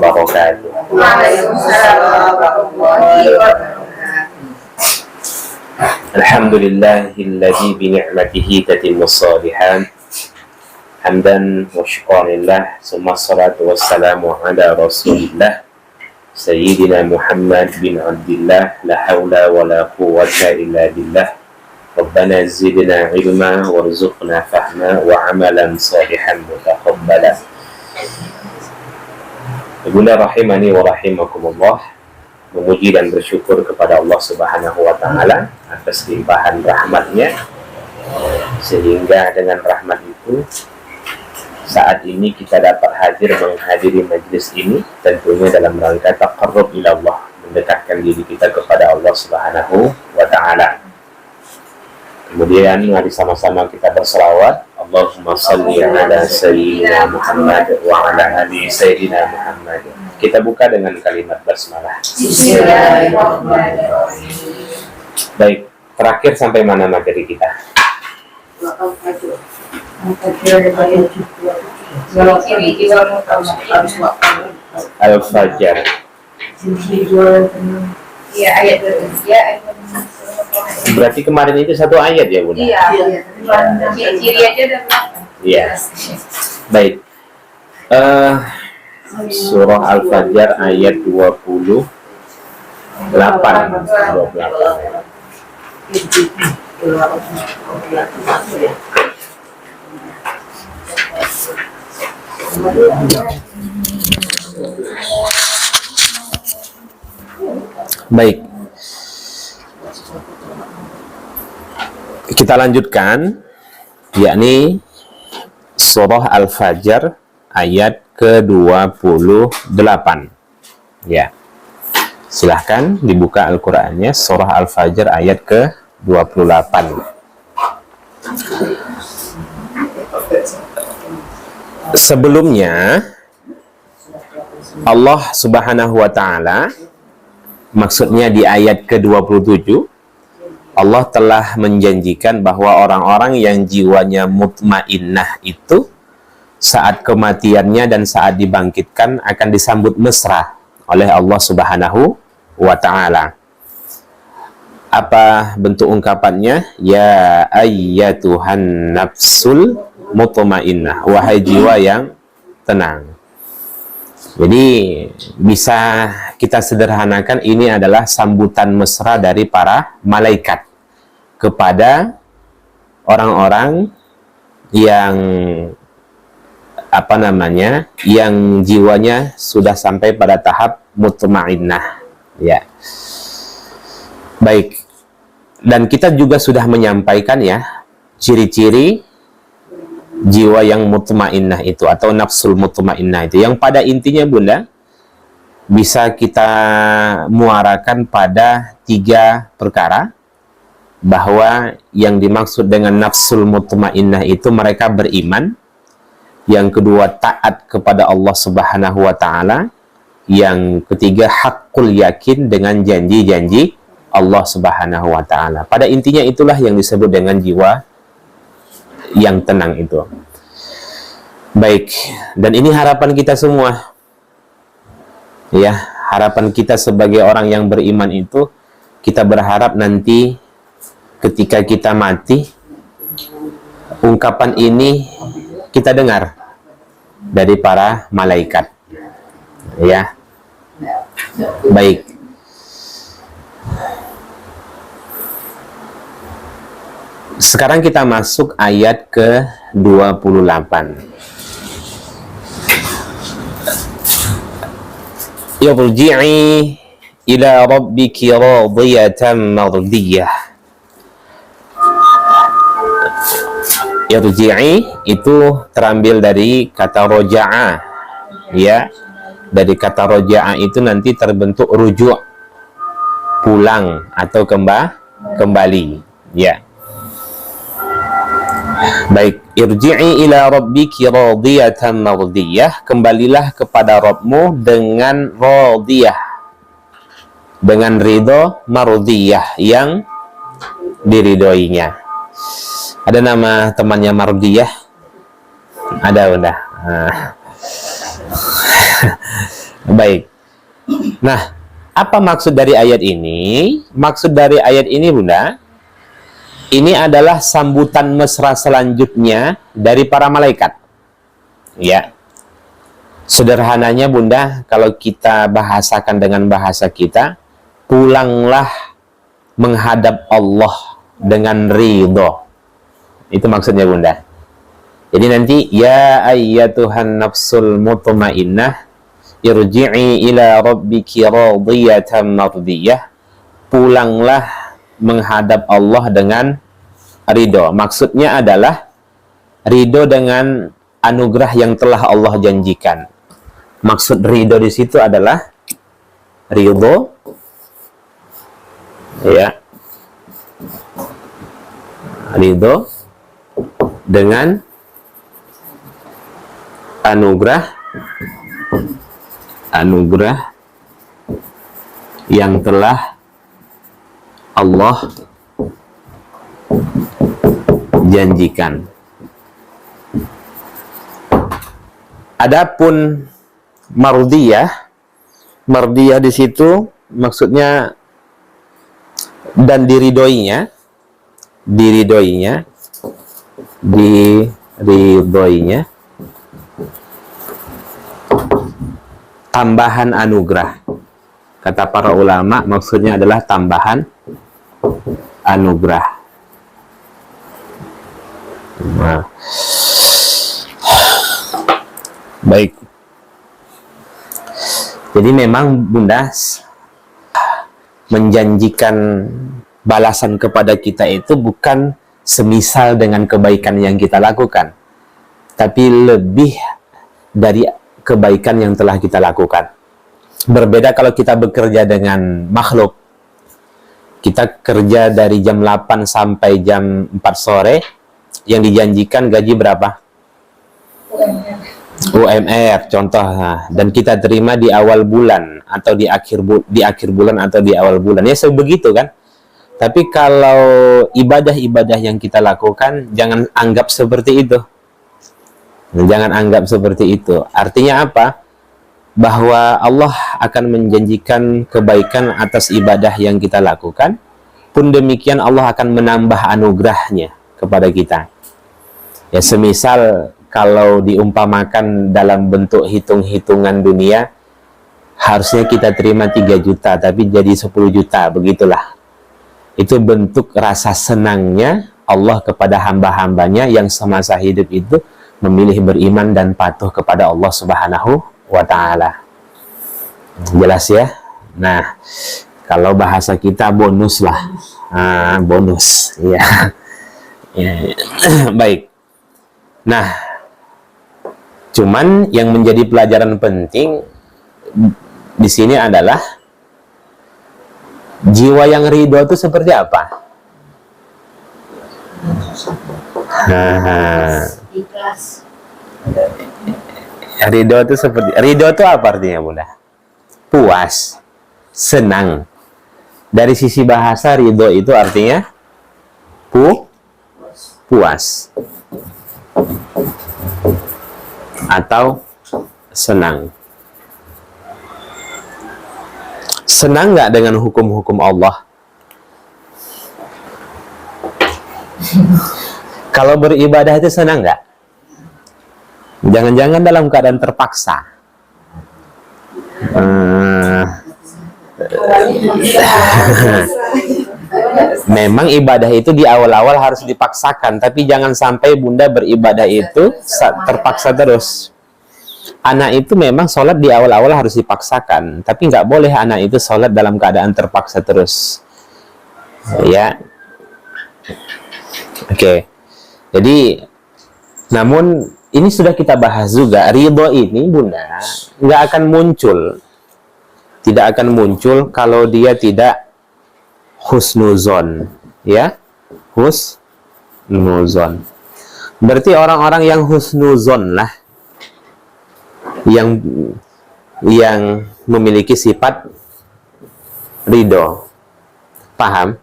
wabarakatuh. Waalaikumsalam warahmatullahi wabarakatuh. Alhamdulillahilladzi bi ni'matihi tatimmus shalihat. Hamdan wa syukran lillah, summa salatu wassalamu ala Rasulillah Sayyidina Muhammad bin Abdillah, la haula wa la quwwata illa billah. Rabbana zidna ilma warzuqna fahma wa amalan salihan mutaqabbala. Ibunda rahimani wa rahimakumullah, memuji dan bersyukur kepada Allah Subhanahu wa Ta'ala atas limpahan rahmatnya, sehingga dengan rahmat itu saat ini kita dapat hadir menghadiri majlis ini, tentunya dalam rangka taqarrub ila Allah, mendekatkan diri kita kepada Allah Subhanahu wa Ta'ala. Kemudian mari sama-sama kita berselawat, Allahumma salli ala Sayyidina Muhammad wa ala ali Sayyidina Muhammad. Kita buka dengan kalimat basmalah. Bismillahirrahmanirrahim. Baik, terakhir sampai mana materi kita? Al-Fajr. Iya, ayat 2. Berarti kemarin itu satu ayat ya, Bunda? Iya. Ciri aja dan Iya. Baik. Surah Al-Fajr ayat 28. Baik. Kita lanjutkan, yakni surah Al-Fajr ayat ke-28. Ya. Silahkan dibuka Al-Qur'annya, surah Al-Fajr ayat ke-28. Sebelumnya Allah Subhanahu wa Ta'ala, maksudnya di ayat ke-27, Allah telah menjanjikan bahwa orang-orang yang jiwanya mutmainnah itu saat kematiannya dan saat dibangkitkan akan disambut mesra oleh Allah Subhanahu wa Ta'ala. Apa bentuk ungkapannya? Ya ayyatuhan nafsul mutmainnah, wahai jiwa yang tenang. Jadi bisa kita sederhanakan, ini adalah sambutan mesra dari para malaikat kepada orang-orang yang yang jiwanya sudah sampai pada tahap mutmainnah. Ya. Baik. Dan kita juga sudah menyampaikan ya ciri-ciri jiwa yang mutmainnah itu atau nafsul mutmainnah itu, yang pada intinya Bunda bisa kita muarakan pada 3 perkara, bahwa yang dimaksud dengan nafsul mutmainnah itu mereka beriman, yang kedua taat kepada Allah Subhanahu wa Ta'ala, yang ketiga hakul yakin dengan janji-janji Allah Subhanahu wa Ta'ala. Pada intinya itulah yang disebut dengan jiwa yang tenang itu. Baik, dan ini harapan kita semua. Ya, harapan kita sebagai orang yang beriman itu, kita berharap nanti ketika kita mati, ungkapan ini kita dengar dari para malaikat. Ya. Baik. Sekarang kita masuk ayat ke-28. Irji'i ila rabbiki radiyatan mardiyah. Irji'i itu terambil dari kata roja'a. Ya. Dari kata roja'a itu nanti terbentuk rujuk, pulang atau kembali. Ya. Baik, irji'i ila rabbiki radiyatan mardiyah, kembalilah kepada Rabbmu dengan radiyah, dengan ridho mardiyah yang diridhoinya. Ada nama temannya Mardiyah? Ada, Bunda. Baik. Nah, apa maksud dari ayat ini? Maksud dari ayat ini, Bunda, ini adalah sambutan mesra selanjutnya dari para malaikat. Ya. Sederhananya, Bunda, kalau kita bahasakan dengan bahasa kita, pulanglah menghadap Allah dengan ridho. Itu maksudnya, Bunda. Jadi nanti, ya ayyatuhan nafsul mutmainnah, irji'i ila rabbiki radiyatan mardiyah. Pulanglah menghadap Allah dengan ridho. Maksudnya adalah ridho dengan anugerah yang telah Allah janjikan. Maksud ridho di situ adalah ridho, ya, ridho dengan anugerah yang telah Allah janjikan. Adapun mardiyah di situ maksudnya dan diridhoinya tambahan anugerah. Kata para ulama maksudnya adalah tambahan anugerah. Nah. Baik. Jadi memang Bunda menjanjikan balasan kepada kita itu bukan semisal dengan kebaikan yang kita lakukan, tapi lebih dari kebaikan yang telah kita lakukan. Berbeda kalau kita bekerja dengan makhluk. Kita kerja dari jam 8 sampai jam 4 sore, yang dijanjikan gaji berapa? UMR contoh, dan kita terima di awal bulan atau di akhir bulan atau di awal bulan, ya sebegitu kan. Tapi kalau ibadah-ibadah yang kita lakukan, jangan anggap seperti itu. Jangan anggap seperti itu. Artinya apa? Bahwa Allah akan menjanjikan kebaikan atas ibadah yang kita lakukan, pun demikian Allah akan menambah anugerahnya kepada kita. Ya semisal kalau diumpamakan dalam bentuk hitung-hitungan dunia, harusnya kita terima 3 juta, tapi jadi 10 juta, begitulah. Itu bentuk rasa senangnya Allah kepada hamba-hambanya yang semasa hidup itu memilih beriman dan patuh kepada Allah Subhanahu wa Ta'ala. Jelas ya? Nah, kalau bahasa kita bonus lah. Bonus. Ya. Ya. Baik. Nah, cuman yang menjadi pelajaran penting di sini adalah jiwa yang ridho itu seperti apa? Ikhlas. Ridho itu seperti, ridho itu apa artinya, Bunda? Puas, senang. Dari sisi bahasa ridho itu artinya puas atau senang. Senang nggak dengan hukum-hukum Allah? Kalau beribadah itu senang nggak? Jangan-jangan dalam keadaan terpaksa. Memang ibadah itu di awal-awal harus dipaksakan, tapi jangan sampai Bunda beribadah itu terpaksa terus. Anak itu memang sholat di awal-awal harus dipaksakan, tapi nggak boleh anak itu sholat dalam keadaan terpaksa terus. Ya, oke. Jadi, namun ini sudah kita bahas juga, ridho ini Bunda nggak akan muncul, tidak akan muncul kalau dia tidak husnuzon, ya, husnuzon. Berarti orang-orang yang husnuzon lah, yang memiliki sifat ridho. Paham?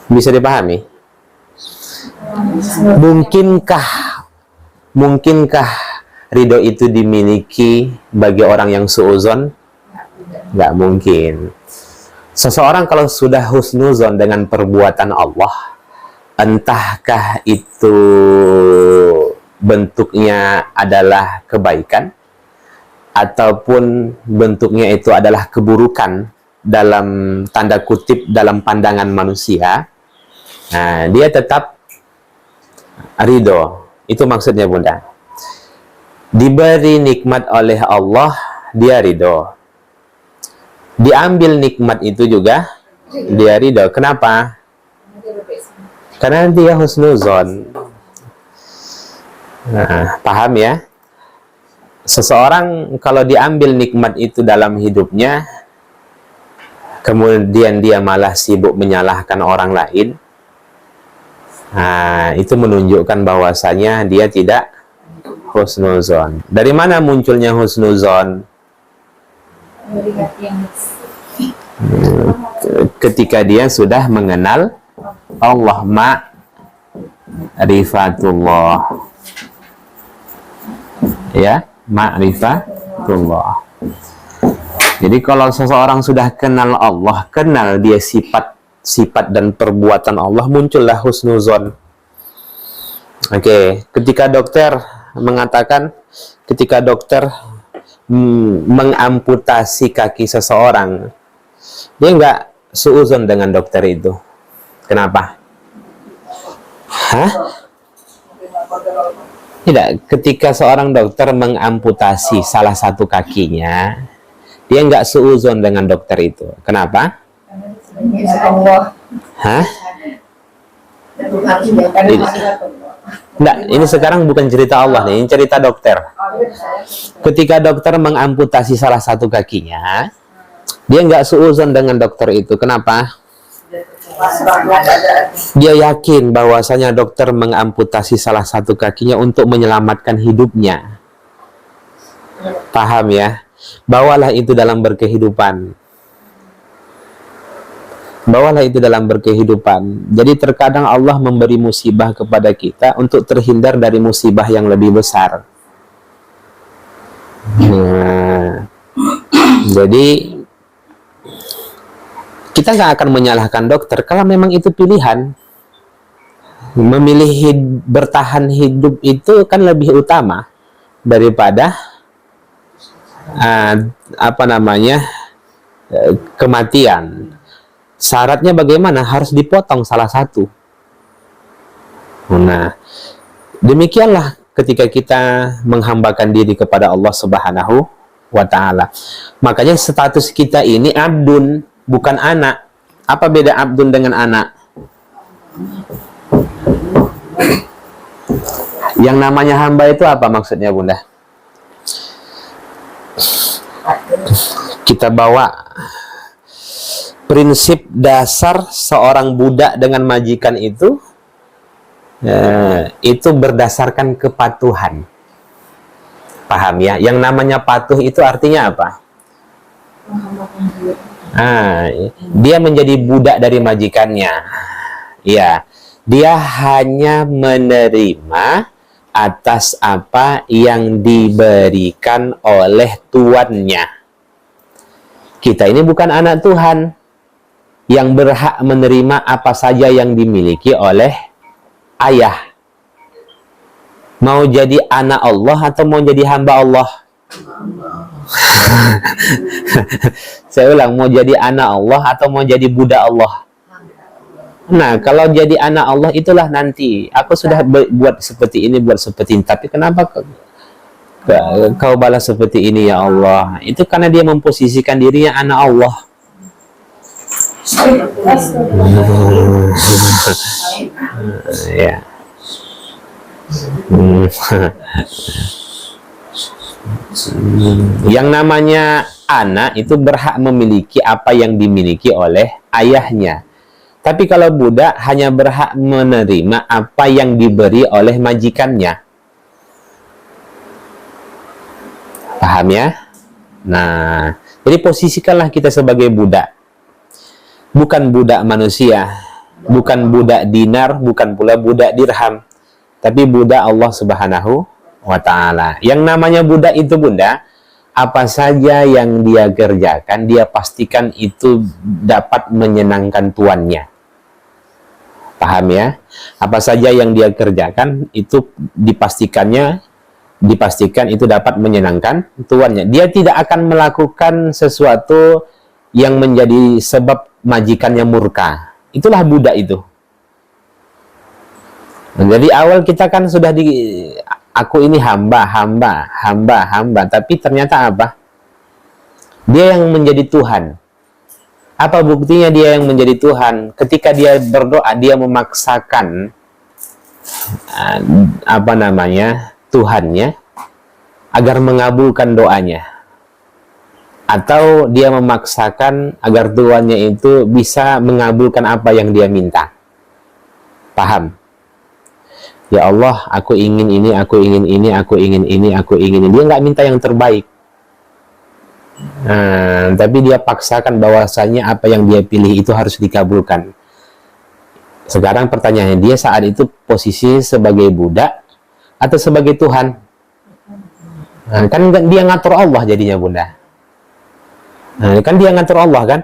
Bisa dipahami? Mungkinkah ridho itu dimiliki bagi orang yang suuzon? Nggak mungkin. Seseorang kalau sudah husnuzon dengan perbuatan Allah, entahkah itu bentuknya adalah kebaikan ataupun bentuknya itu adalah keburukan dalam tanda kutip dalam pandangan manusia, nah, dia tetap ridho. Itu maksudnya Bunda. Diberi nikmat oleh Allah, dia ridho. Diambil nikmat itu juga dia ridho. Kenapa? Karena dia husnuzon. Nah, paham ya? Seseorang kalau diambil nikmat itu dalam hidupnya, kemudian dia malah sibuk menyalahkan orang lain, nah, itu menunjukkan bahwasanya dia tidak husnuzon. Dari mana munculnya husnuzon? Ketika dia sudah mengenal Allah, ma'rifatullah. Ya, ma'rifatullah. Jadi kalau seseorang sudah kenal Allah, kenal dia sifat dan perbuatan Allah, muncullah husnuzon. Oke, ketika dokter mengatakan, ketika dokter mengamputasi kaki seseorang, dia nggak suuzon dengan dokter itu. Kenapa? Hah? Tidak, ketika seorang dokter mengamputasi salah satu kakinya, dia nggak suuzon dengan dokter itu. Kenapa? Hah? Nggak, ini sekarang bukan cerita Allah nih, ini cerita dokter. Ketika dokter mengamputasi salah satu kakinya, dia nggak suuzon dengan dokter itu. Kenapa? Dia yakin bahwasanya dokter mengamputasi salah satu kakinya untuk menyelamatkan hidupnya. Paham ya? Bawalah itu dalam berkehidupan. Bawalah itu dalam berkehidupan. Jadi terkadang Allah memberi musibah kepada kita untuk terhindar dari musibah yang lebih besar. Nah, jadi kita nggak akan menyalahkan dokter kalau memang itu pilihan. Memilih bertahan hidup itu kan lebih utama daripada kematian. Syaratnya bagaimana? Harus dipotong salah satu. Nah, demikianlah ketika kita menghambakan diri kepada Allah Subhanahu wa Ta'ala. Makanya status kita ini abdun, bukan anak. Apa beda abdun dengan anak? Yang namanya hamba itu apa maksudnya, Bunda? Kita bawa prinsip dasar seorang budak dengan majikan itu berdasarkan kepatuhan. Paham ya? Yang namanya patuh itu artinya apa? Dia menjadi budak dari majikannya. Ya, dia hanya menerima atas apa yang diberikan oleh tuannya. Kita ini bukan anak Tuhan yang berhak menerima apa saja yang dimiliki oleh ayah. Mau jadi anak Allah atau mau jadi hamba Allah? Saya ulang, mau jadi anak Allah atau mau jadi budak Allah? Nah, kalau jadi anak Allah itulah nanti. Aku sudah buat seperti ini, buat seperti ini. Tapi kenapa kau balas seperti ini ya Allah? Itu karena dia memposisikan dirinya anak Allah. Ya. Yang namanya anak itu berhak memiliki apa yang dimiliki oleh ayahnya. Tapi kalau budak hanya berhak menerima apa yang diberi oleh majikannya. Paham ya? Nah, jadi posisikanlah kita sebagai budak. Bukan budak manusia, bukan budak dinar, bukan pula budak dirham, tapi budak Allah Subhanahu wa ta'ala. Yang namanya budak itu Bunda, apa saja yang dia kerjakan, dia pastikan itu dapat menyenangkan tuannya. Paham ya? Apa saja yang dia kerjakan itu dipastikan itu dapat menyenangkan tuannya. Dia tidak akan melakukan sesuatu yang menjadi sebab majikannya murka. Itulah budak itu. Jadi awal kita kan sudah aku ini hamba, tapi ternyata apa? Dia yang menjadi Tuhan. Apa buktinya dia yang menjadi Tuhan? Ketika dia berdoa, dia memaksakan Tuhannya agar mengabulkan doanya. Atau dia memaksakan agar Tuhannya itu bisa mengabulkan apa yang dia minta. Paham? Ya Allah, aku ingin ini, aku ingin ini, aku ingin ini, aku ingin ini. Dia nggak minta yang terbaik. Tapi dia paksakan bahwasanya apa yang dia pilih itu harus dikabulkan. Sekarang pertanyaannya, dia saat itu posisi sebagai budak atau sebagai Tuhan? Kan dia ngatur Allah jadinya Bunda. Kan dia ngatur Allah kan?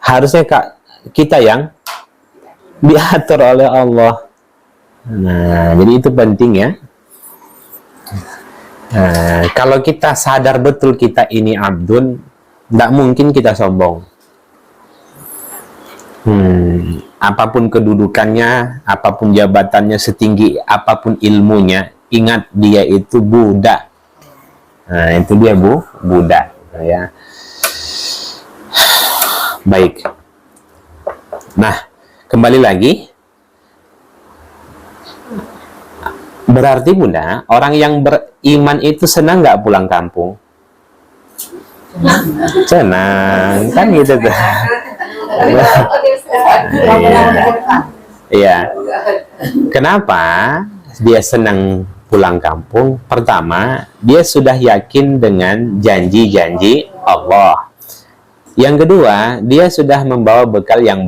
Harusnya kita yang diatur oleh Allah. Nah, jadi itu penting ya. Kalau kita sadar betul kita ini abdun, tidak mungkin kita sombong. Apapun kedudukannya, apapun jabatannya, setinggi apapun ilmunya, ingat dia itu budak. Nah, itu dia budak. Ya. Baik. Nah, kembali lagi. Berarti Bunda, orang yang beriman itu senang nggak pulang kampung? Senang, kan gitu tuh. Iya. Kenapa dia senang pulang kampung? Pertama, dia sudah yakin dengan janji-janji Allah. Yang kedua, dia sudah membawa bekal yang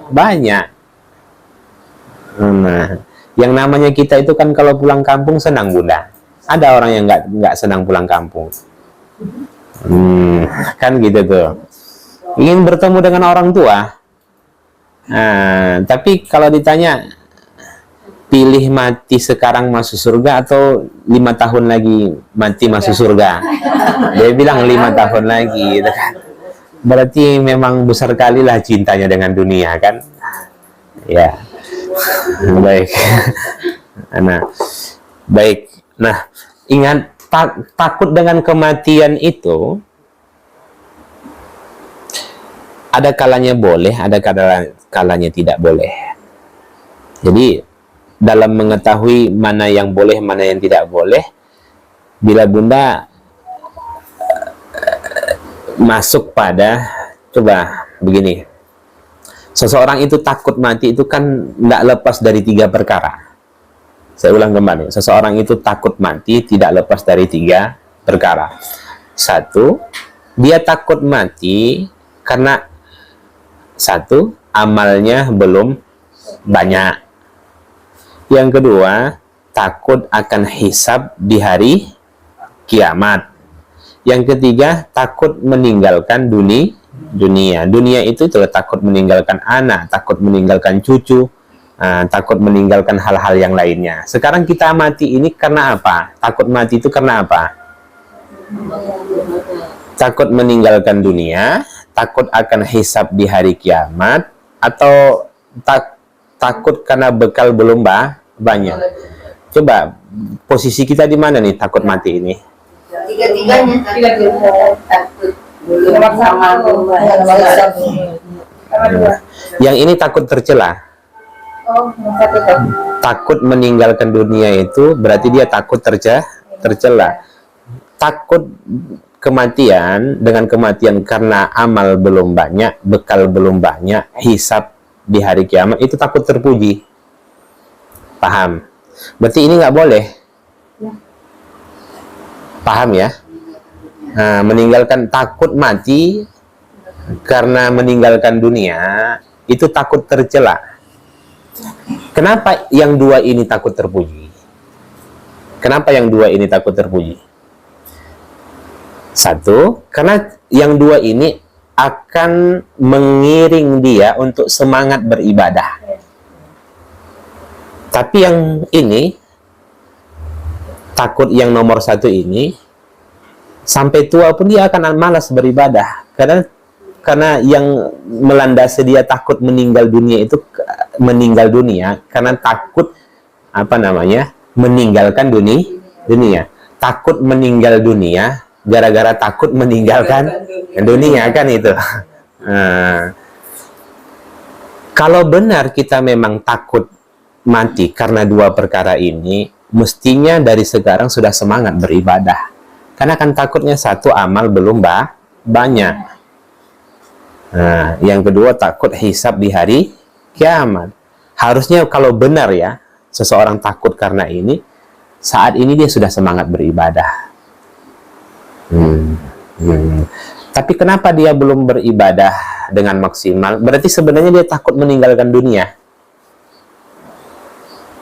banyak. Nah, yang namanya kita itu kan kalau pulang kampung senang Bunda. Ada orang yang nggak senang pulang kampung. Kan gitu tuh. Ingin bertemu dengan orang tua. Tapi kalau ditanya pilih mati sekarang masuk surga atau 5 tahun lagi mati masuk surga, dia bilang 5 tahun lagi, gitu kan. Berarti memang besar kali lah cintanya dengan dunia kan. Ya. Baik. Nah, ingat takut dengan kematian itu ada kalanya boleh, ada kalanya tidak boleh. Jadi dalam mengetahui mana yang boleh, mana yang tidak boleh, bila Bunda masuk pada, coba begini, seseorang itu takut mati itu kan tidak lepas dari 3 perkara. Saya ulang kembali, seseorang itu takut mati tidak lepas dari 3 perkara. 1, dia takut mati karena 1, amalnya belum banyak. Yang kedua, takut akan hisab di hari kiamat. Yang ketiga, takut meninggalkan dunia. Dunia itu takut meninggalkan anak, takut meninggalkan cucu, takut meninggalkan hal-hal yang lainnya. Sekarang kita mati ini karena apa? Takut mati itu karena apa? Takut meninggalkan dunia, takut akan hisab di hari kiamat, atau takut karena bekal belum banyak. Coba posisi kita di mana nih takut mati ini? Tiga-tiganya takut belum sama. Yang ini takut tercela. Takut meninggalkan dunia itu berarti dia takut tercela. Takut kematian, dengan kematian karena amal belum banyak, bekal belum banyak, hisab di hari kiamat, itu takut terpuji. Paham? Berarti ini nggak boleh. Paham ya? Meninggalkan, takut mati karena meninggalkan dunia itu takut tercela. Kenapa yang 2 ini takut terpuji? Kenapa yang dua ini takut terpuji? Satu, karena yang dua ini akan mengiring dia untuk semangat beribadah. Tapi yang ini, takut yang nomor satu ini, sampai tua pun dia akan malas beribadah. Karena yang melandasi dia takut meninggal dunia itu meninggal dunia karena takut meninggalkan dunia. Takut meninggal dunia gara-gara takut meninggalkan dunia kan itu. Kalau benar kita memang takut mati karena dua perkara ini, mestinya dari sekarang sudah semangat beribadah. Karena kan takutnya satu, amal belum banyak. Yang kedua takut hisab di hari kiamat. Harusnya kalau benar ya, seseorang takut karena ini, saat ini dia sudah semangat beribadah. Tapi kenapa dia belum beribadah dengan maksimal? Berarti sebenarnya dia takut meninggalkan dunia.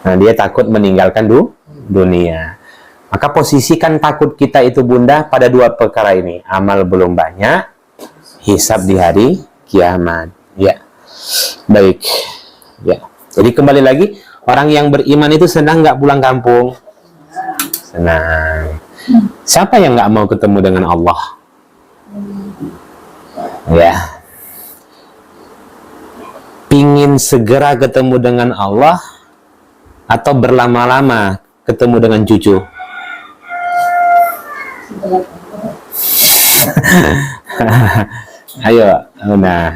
Dia takut meninggalkan dunia. Maka posisikan takut kita itu bunda pada dua perkara ini. Amal belum banyak, hisab di hari kiamat. Ya, baik. Ya. Jadi kembali lagi, orang yang beriman itu senang nggak pulang kampung? Senang. Siapa yang nggak mau ketemu dengan Allah? Ya. Pingin segera ketemu dengan Allah atau berlama-lama ketemu dengan cucu? Ayo, nah.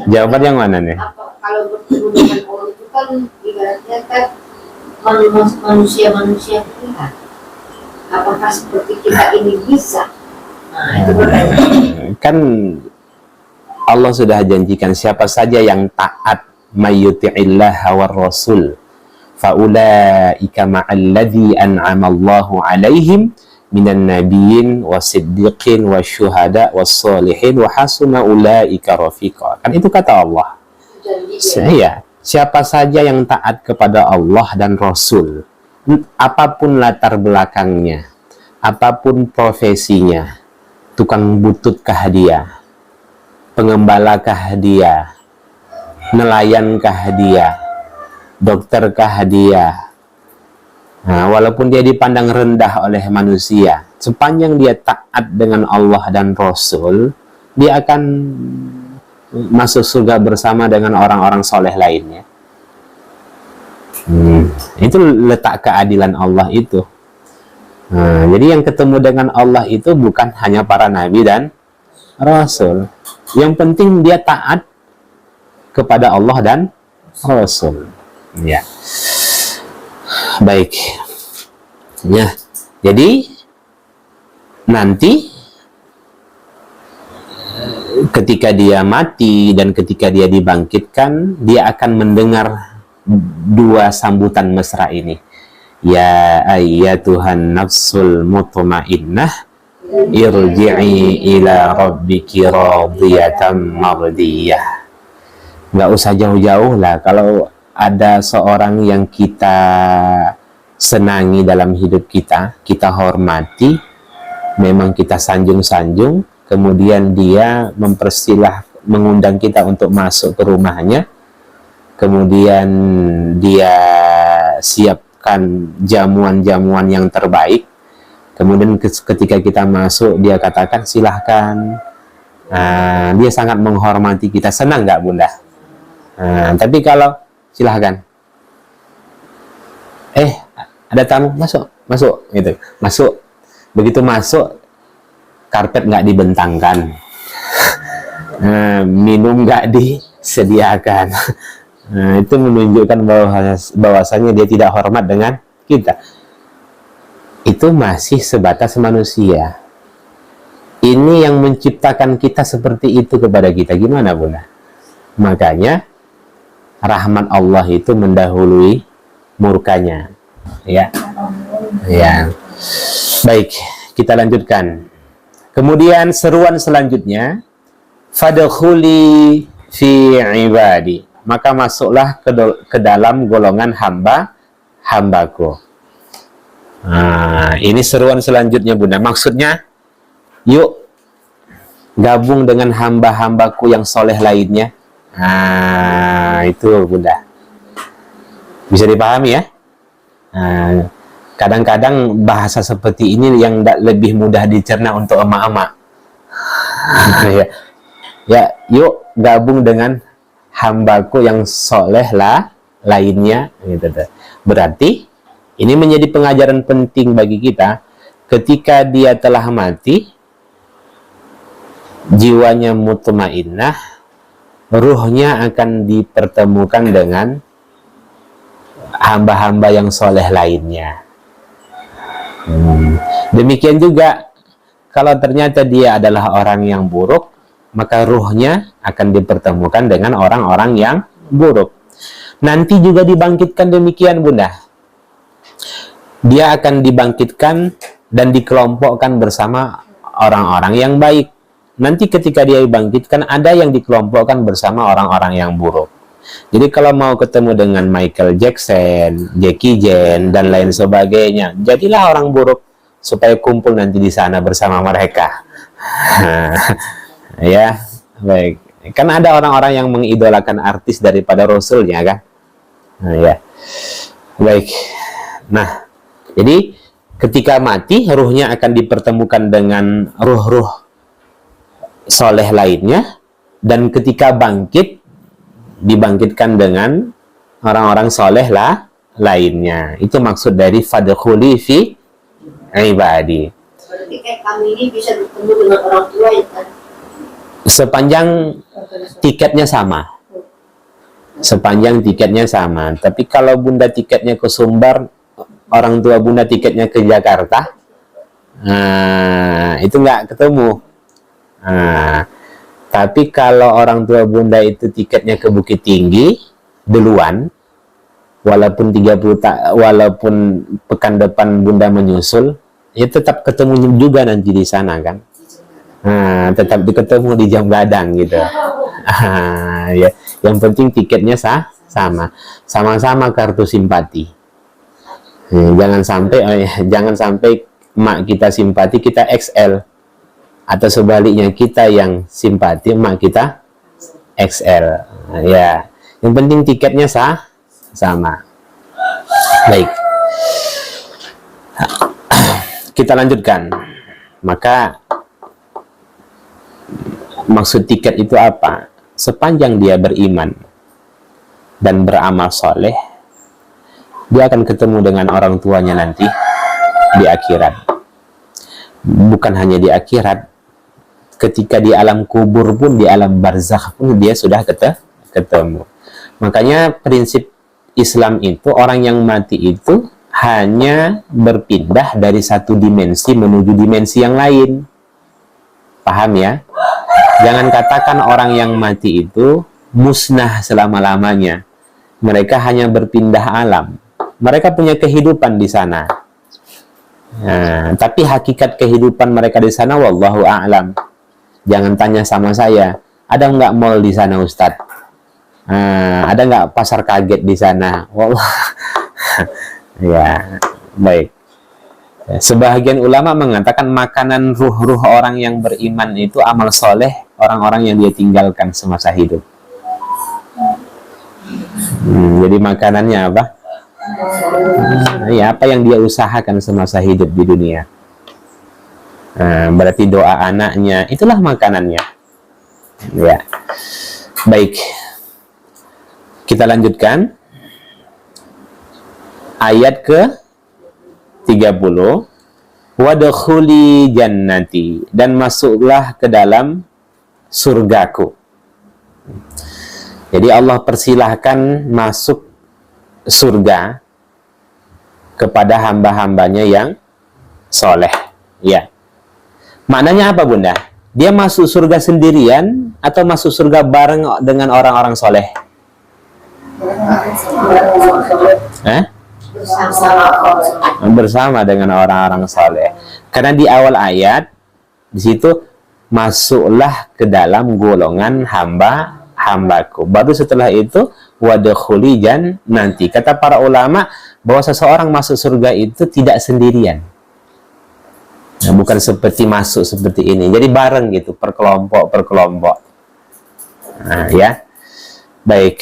Jawaban yang mana nih? Kalau bertemu dengan Allah itu kan ibaratnya kan manusia kita. Apakah seperti kita ini bisa? Nah, itu kan Allah sudah janjikan siapa saja yang taat mayyuti'illah war rasul faulaika ma'alladzi an'amallahu 'alaihim minan nabiyyin wasiddiqin wasyuhada wassalihin wa hasuna ulaika rafiqa. Kan itu kata Allah. Siapa saja yang taat kepada Allah dan Rasul, apapun latar belakangnya, apapun profesinya, tukang bututkah dia, pengembalakah dia, nelayankah dia, dokterkah dia, walaupun dia dipandang rendah oleh manusia, sepanjang dia taat dengan Allah dan Rasul, dia akan masuk surga bersama dengan orang-orang soleh lainnya. Itu letak keadilan Allah itu. Jadi yang ketemu dengan Allah itu bukan hanya para nabi dan Rasul. Yang penting dia taat kepada Allah dan Rasul. Ya. Baik. Ya. Jadi nanti ketika dia mati dan ketika dia dibangkitkan, dia akan mendengar dua sambutan mesra ini. Ya ayyatuhan nafsul mutmainnah irji'i ila rabbiki radiyatan mardiyah. Nggak usah jauh-jauh lah. Kalau ada seorang yang kita senangi dalam hidup kita, kita hormati, memang kita sanjung-sanjung, kemudian dia mengundang kita untuk masuk ke rumahnya, kemudian dia siapkan jamuan-jamuan yang terbaik, kemudian ketika kita masuk dia katakan silahkan. Dia sangat menghormati kita. Senang nggak bunda? Tapi kalau silahkan, ada tamu, masuk gitu, masuk, begitu masuk karpet nggak dibentangkan, minum nggak disediakan. Itu menunjukkan bahwasanya dia tidak hormat dengan kita. Itu masih sebatas manusia. Ini yang menciptakan kita seperti itu kepada kita. Gimana bunda? Makanya rahmat Allah itu mendahului murkanya. Ya. Baik, kita lanjutkan. Kemudian seruan selanjutnya, fadkhuli fi ibadi. maka masuklah ke dalam golongan hambaku. Nah, ini seruan selanjutnya Bunda. Maksudnya, yuk gabung dengan hamba-hambaku yang soleh lainnya. Nah, itu Bunda. Bisa dipahami ya? Nah, kadang-kadang bahasa seperti ini yang lebih mudah dicerna untuk emak-emak. Ya, yuk gabung dengan hambaku yang soleh lainnya. Gitu. Berarti ini menjadi pengajaran penting bagi kita. Ketika dia telah mati, jiwanya mutmainnah, ruhnya akan dipertemukan dengan hamba-hamba yang soleh lainnya. Demikian juga kalau ternyata dia adalah orang yang buruk, maka ruhnya akan dipertemukan dengan orang-orang yang buruk. Nanti juga dibangkitkan demikian Bunda. Dia akan dibangkitkan dan dikelompokkan bersama orang-orang yang baik. Nanti ketika dia dibangkitkan, ada yang dikelompokkan bersama orang-orang yang buruk. Jadi kalau mau ketemu dengan Michael Jackson, Jackie Chan, dan lain sebagainya, jadilah orang buruk supaya kumpul nanti di sana bersama mereka. Ya, baik. Kan ada orang-orang yang mengidolakan artis daripada Rasulnya, kan? Nah, ya. Baik. Nah, jadi ketika mati, ruhnya akan dipertemukan dengan ruh-ruh soleh lainnya, dan ketika bangkit, dibangkitkan dengan orang-orang soleh lainnya. Itu maksud dari fadkhuli fi ibadi. Berarti kayak kami ini bisa bertemu dengan orang tua ya kan? Sepanjang tiketnya sama. Sepanjang tiketnya sama. Tapi kalau Bunda tiketnya ke Sumbar, orang tua Bunda tiketnya ke Jakarta, itu nggak ketemu. Tapi kalau orang tua Bunda itu tiketnya ke Bukit Tinggi duluan, walaupun walaupun pekan depan Bunda menyusul, ya tetap ketemu juga nanti di sana, kan? Tetap ketemu di Jam Gadang gitu. Ya, yang penting tiketnya sama, sama-sama kartu simpati. Jangan sampai emak kita simpati, kita XL, atau sebaliknya kita yang simpati, emak kita XL. Ya, yang penting tiketnya sama. Baik, kita lanjutkan. Maka maksud tiket itu apa? Sepanjang dia beriman dan beramal soleh, dia akan ketemu dengan orang tuanya nanti di akhirat. Bukan hanya di akhirat, ketika di alam kubur pun, di alam barzakh pun dia sudah ketemu. Makanya prinsip Islam itu, orang yang mati itu hanya berpindah dari satu dimensi menuju dimensi yang lain. Paham ya? Jangan katakan orang yang mati itu musnah selama-lamanya. Mereka hanya berpindah alam. Mereka punya kehidupan di sana. Tapi hakikat kehidupan mereka di sana, wallahu a'lam. Jangan tanya sama saya, ada nggak mall di sana Ustadz? Ada nggak pasar kaget di sana? Wallah. Ya, baik. Sebahagian ulama mengatakan makanan ruh-ruh orang yang beriman itu amal soleh orang-orang yang dia tinggalkan semasa hidup. Jadi makanannya apa? Ya, apa yang dia usahakan semasa hidup di dunia. Berarti doa anaknya, itulah makanannya. Ya, baik. Kita lanjutkan ayat ke 30. Wadkhuli jannati, dan masuklah ke dalam surgaku. Jadi Allah persilahkan masuk surga kepada hamba-hambanya yang soleh. Ya. Maknanya apa Bunda? Dia masuk surga sendirian atau masuk surga bareng dengan orang-orang soleh? Bersama dengan orang-orang soleh. Karena di awal ayat di situ, masuklah ke dalam golongan hambaku. Baru setelah itu wadkhuli nanti. Kata para ulama bahwa seseorang masuk surga itu tidak sendirian. Nah, bukan seperti masuk seperti ini. Jadi bareng gitu, per kelompok. Nah, ya. Baik.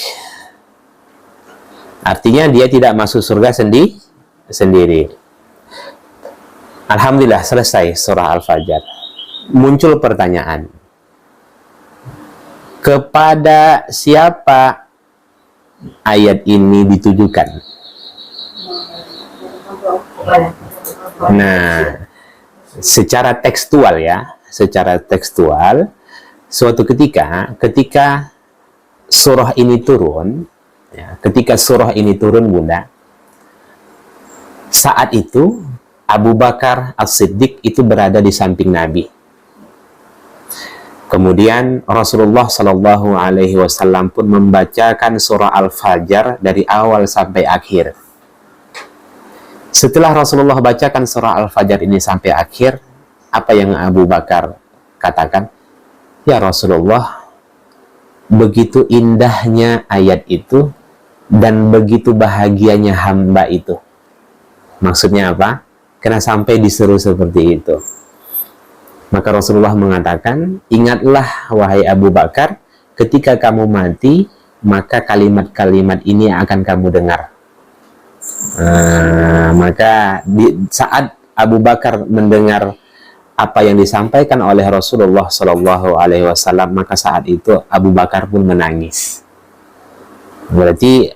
Artinya dia tidak masuk surga sendiri. Alhamdulillah selesai surah Al-Fajr. Muncul pertanyaan. Kepada siapa ayat ini ditujukan? Nah, secara tekstual ya, suatu ketika surah ini turun, ya, Bunda, saat itu Abu Bakar As-Siddiq itu berada di samping Nabi. Kemudian Rasulullah Shallallahu Alaihi Wasallam pun membacakan surah Al-Fajr dari awal sampai akhir. Setelah Rasulullah bacakan surah Al-Fajr ini sampai akhir, apa yang Abu Bakar katakan? Ya Rasulullah, begitu indahnya ayat itu dan begitu bahagianya hamba itu. Maksudnya apa? Karena sampai disuruh seperti itu. Maka Rasulullah mengatakan, ingatlah wahai Abu Bakar, ketika kamu mati, maka kalimat-kalimat ini akan kamu dengar. Maka saat Abu Bakar mendengar apa yang disampaikan oleh Rasulullah Shallallahu Alaihi Wasallam, maka saat itu Abu Bakar pun menangis. Berarti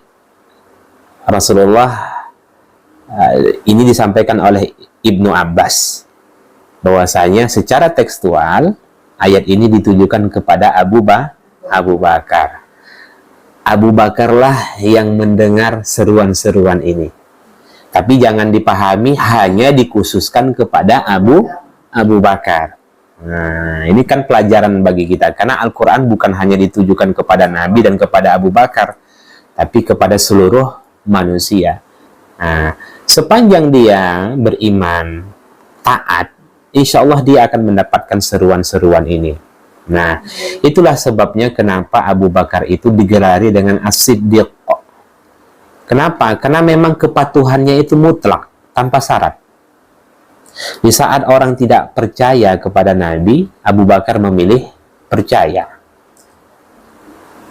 Rasulullah ini disampaikan oleh Ibnu Abbas bahwasanya secara tekstual ayat ini ditujukan kepada Abu Bakar. Abu Bakarlah yang mendengar seruan-seruan ini. Tapi jangan dipahami hanya dikhususkan kepada Abu Bakar. Nah, ini kan pelajaran bagi kita, karena Al-Quran bukan hanya ditujukan kepada Nabi dan kepada Abu Bakar, tapi kepada seluruh manusia. Nah, sepanjang dia beriman, taat, insya Allah dia akan mendapatkan seruan-seruan ini. Nah, itulah sebabnya kenapa Abu Bakar itu digelari dengan As-Siddiq. Kenapa? Karena memang kepatuhannya itu mutlak, tanpa syarat. Di saat orang tidak percaya kepada Nabi, Abu Bakar memilih percaya.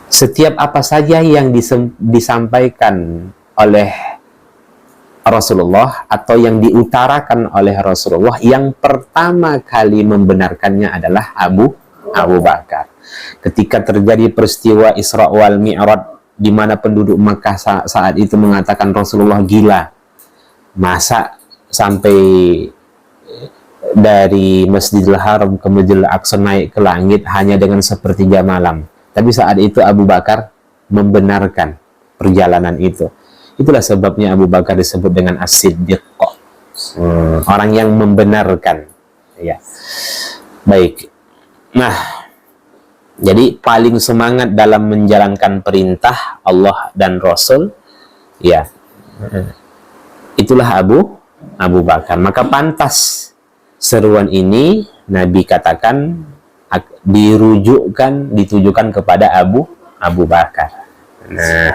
Setiap apa saja yang disampaikan oleh Rasulullah atau yang diutarakan oleh Rasulullah, yang pertama kali membenarkannya adalah Abu Bakar. Ketika terjadi peristiwa Isra wal Mi'raj, di mana penduduk Makkah saat itu mengatakan Rasulullah gila, masa sampai dari Masjidil Haram ke Masjidil Aqsa naik ke langit hanya dengan sepertiga malam. Tapi saat itu Abu Bakar membenarkan perjalanan itu. Itulah sebabnya Abu Bakar disebut dengan As-Siddiq, orang yang membenarkan. Ya, baik. Nah, jadi paling semangat dalam menjalankan perintah Allah dan Rasul, ya, itulah Abu Bakar. Maka pantas seruan ini Nabi katakan ditujukan kepada Abu Bakar. Nah,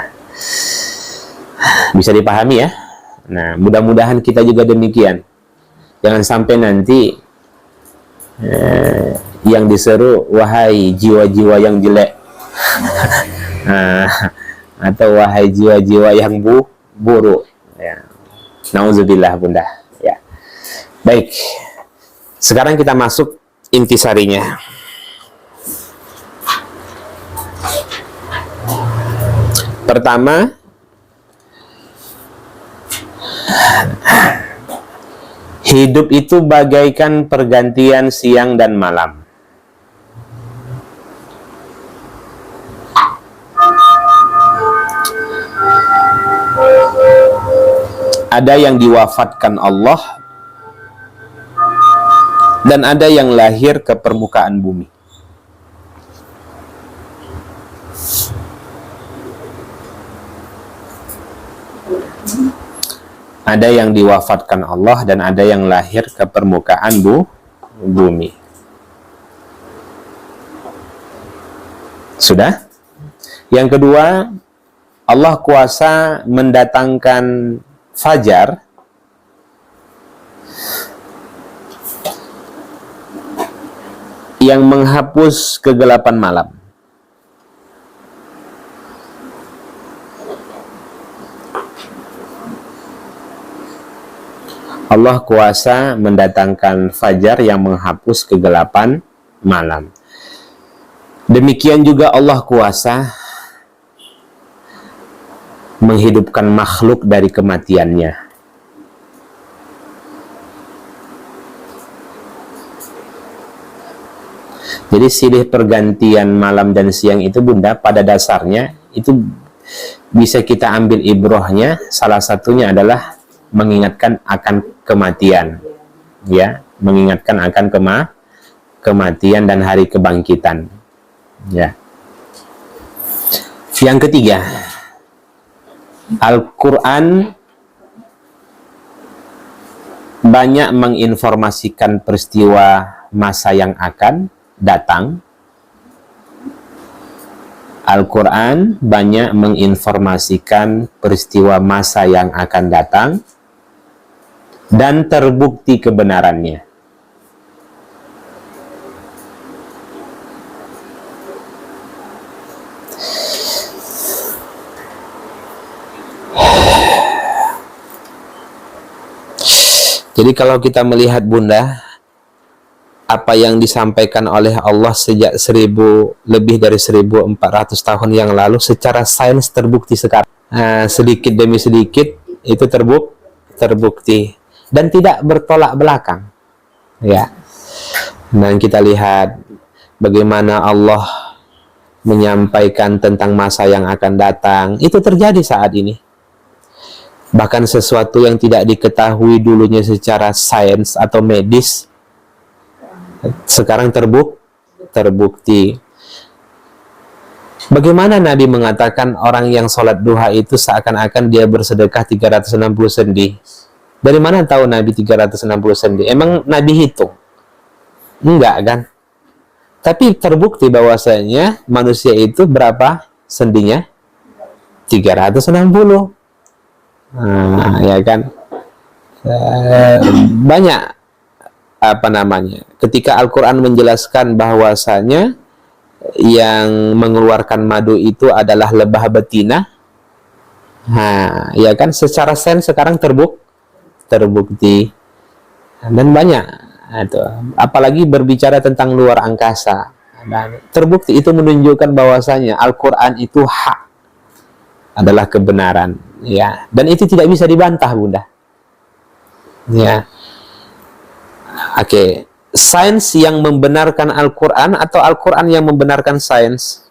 bisa dipahami ya. Nah, mudah-mudahan kita juga demikian. Jangan sampai nanti yang diseru wahai jiwa-jiwa yang jelek, atau wahai jiwa-jiwa yang buruk. Ya. Nauzubillah Bunda. Ya. Baik. Sekarang kita masuk intisarinya. Pertama, hidup itu bagaikan pergantian siang dan malam. Ada yang diwafatkan Allah dan ada yang lahir ke permukaan bumi. Ada yang diwafatkan Allah dan ada yang lahir ke permukaan bumi. Sudah? Yang kedua, Allah kuasa mendatangkan fajar yang menghapus kegelapan malam. Allah kuasa mendatangkan fajar yang menghapus kegelapan malam. Demikian juga Allah kuasa menghidupkan makhluk dari kematiannya. Jadi silih pergantian malam dan siang itu Bunda, pada dasarnya itu bisa kita ambil ibrohnya, salah satunya adalah mengingatkan akan kematian, ya, mengingatkan akan kematian dan hari kebangkitan, ya. Yang ketiga, Al-Quran banyak menginformasikan peristiwa masa yang akan datang. Al-Quran banyak menginformasikan peristiwa masa yang akan datang dan terbukti kebenarannya. Jadi kalau kita melihat Bunda, apa yang disampaikan oleh Allah sejak lebih dari 1400 tahun yang lalu secara sains terbukti sekarang. Sedikit demi sedikit itu terbukti dan tidak bertolak belakang, ya. Dan kita lihat bagaimana Allah menyampaikan tentang masa yang akan datang, itu terjadi saat ini. Bahkan sesuatu yang tidak diketahui dulunya secara sains atau medis sekarang terbukti. Bagaimana Nabi mengatakan orang yang sholat duha itu seakan-akan dia bersedekah 360 sendi? Dari mana tahu Nabi 360 sendi? Emang Nabi hitung? Enggak kan? Tapi terbukti bahwasanya manusia itu berapa sendinya? 360. Ya kan? Banyak ketika Al-Quran menjelaskan bahwasanya yang mengeluarkan madu itu adalah lebah betina, ya kan, secara sains sekarang terbukti dan banyak itu. Apalagi berbicara tentang luar angkasa, dan terbukti, itu menunjukkan bahwasanya Al-Quran itu hak, adalah kebenaran, ya, dan itu tidak bisa dibantah Bunda, ya. Oke. Sains yang membenarkan Al-Quran atau Al-Quran yang membenarkan sains?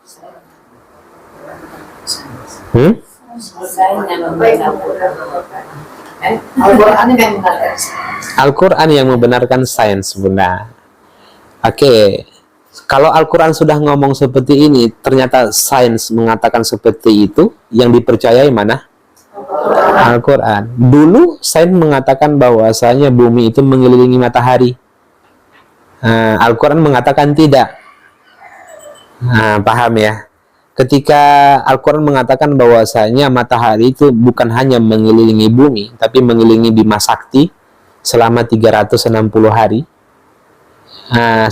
Al-Quran yang membenarkan sains, Bunda. Oke. Kalau Al-Quran sudah ngomong seperti ini, ternyata sains mengatakan seperti itu, yang dipercayai mana? Al-Quran. Dulu sains mengatakan bahwasanya bumi itu mengelilingi matahari. Al-Quran mengatakan tidak. Paham ya? Ketika Al-Quran mengatakan bahwasanya matahari itu bukan hanya mengelilingi bumi, tapi mengelilingi Bima Sakti selama 360 hari.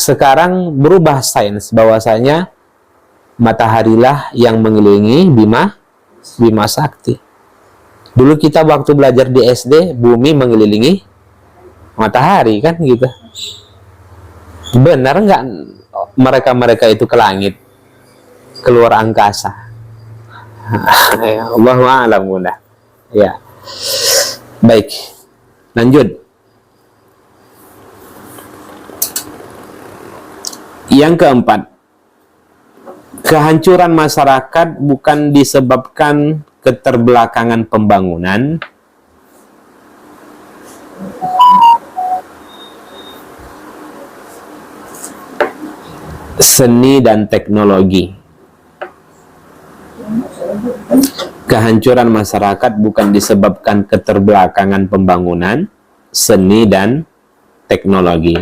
Sekarang berubah sains bahwasanya mataharilah yang mengelilingi Bima Sakti. Dulu kita waktu belajar di SD, bumi mengelilingi matahari, kan gitu. Benar nggak mereka itu ke langit, keluar angkasa? Allahu a'lam, Bunda. Ya. Baik. Lanjut. Yang keempat, kehancuran masyarakat bukan disebabkan keterbelakangan pembangunan, seni dan teknologi. Kehancuran masyarakat bukan disebabkan keterbelakangan pembangunan, seni dan teknologi.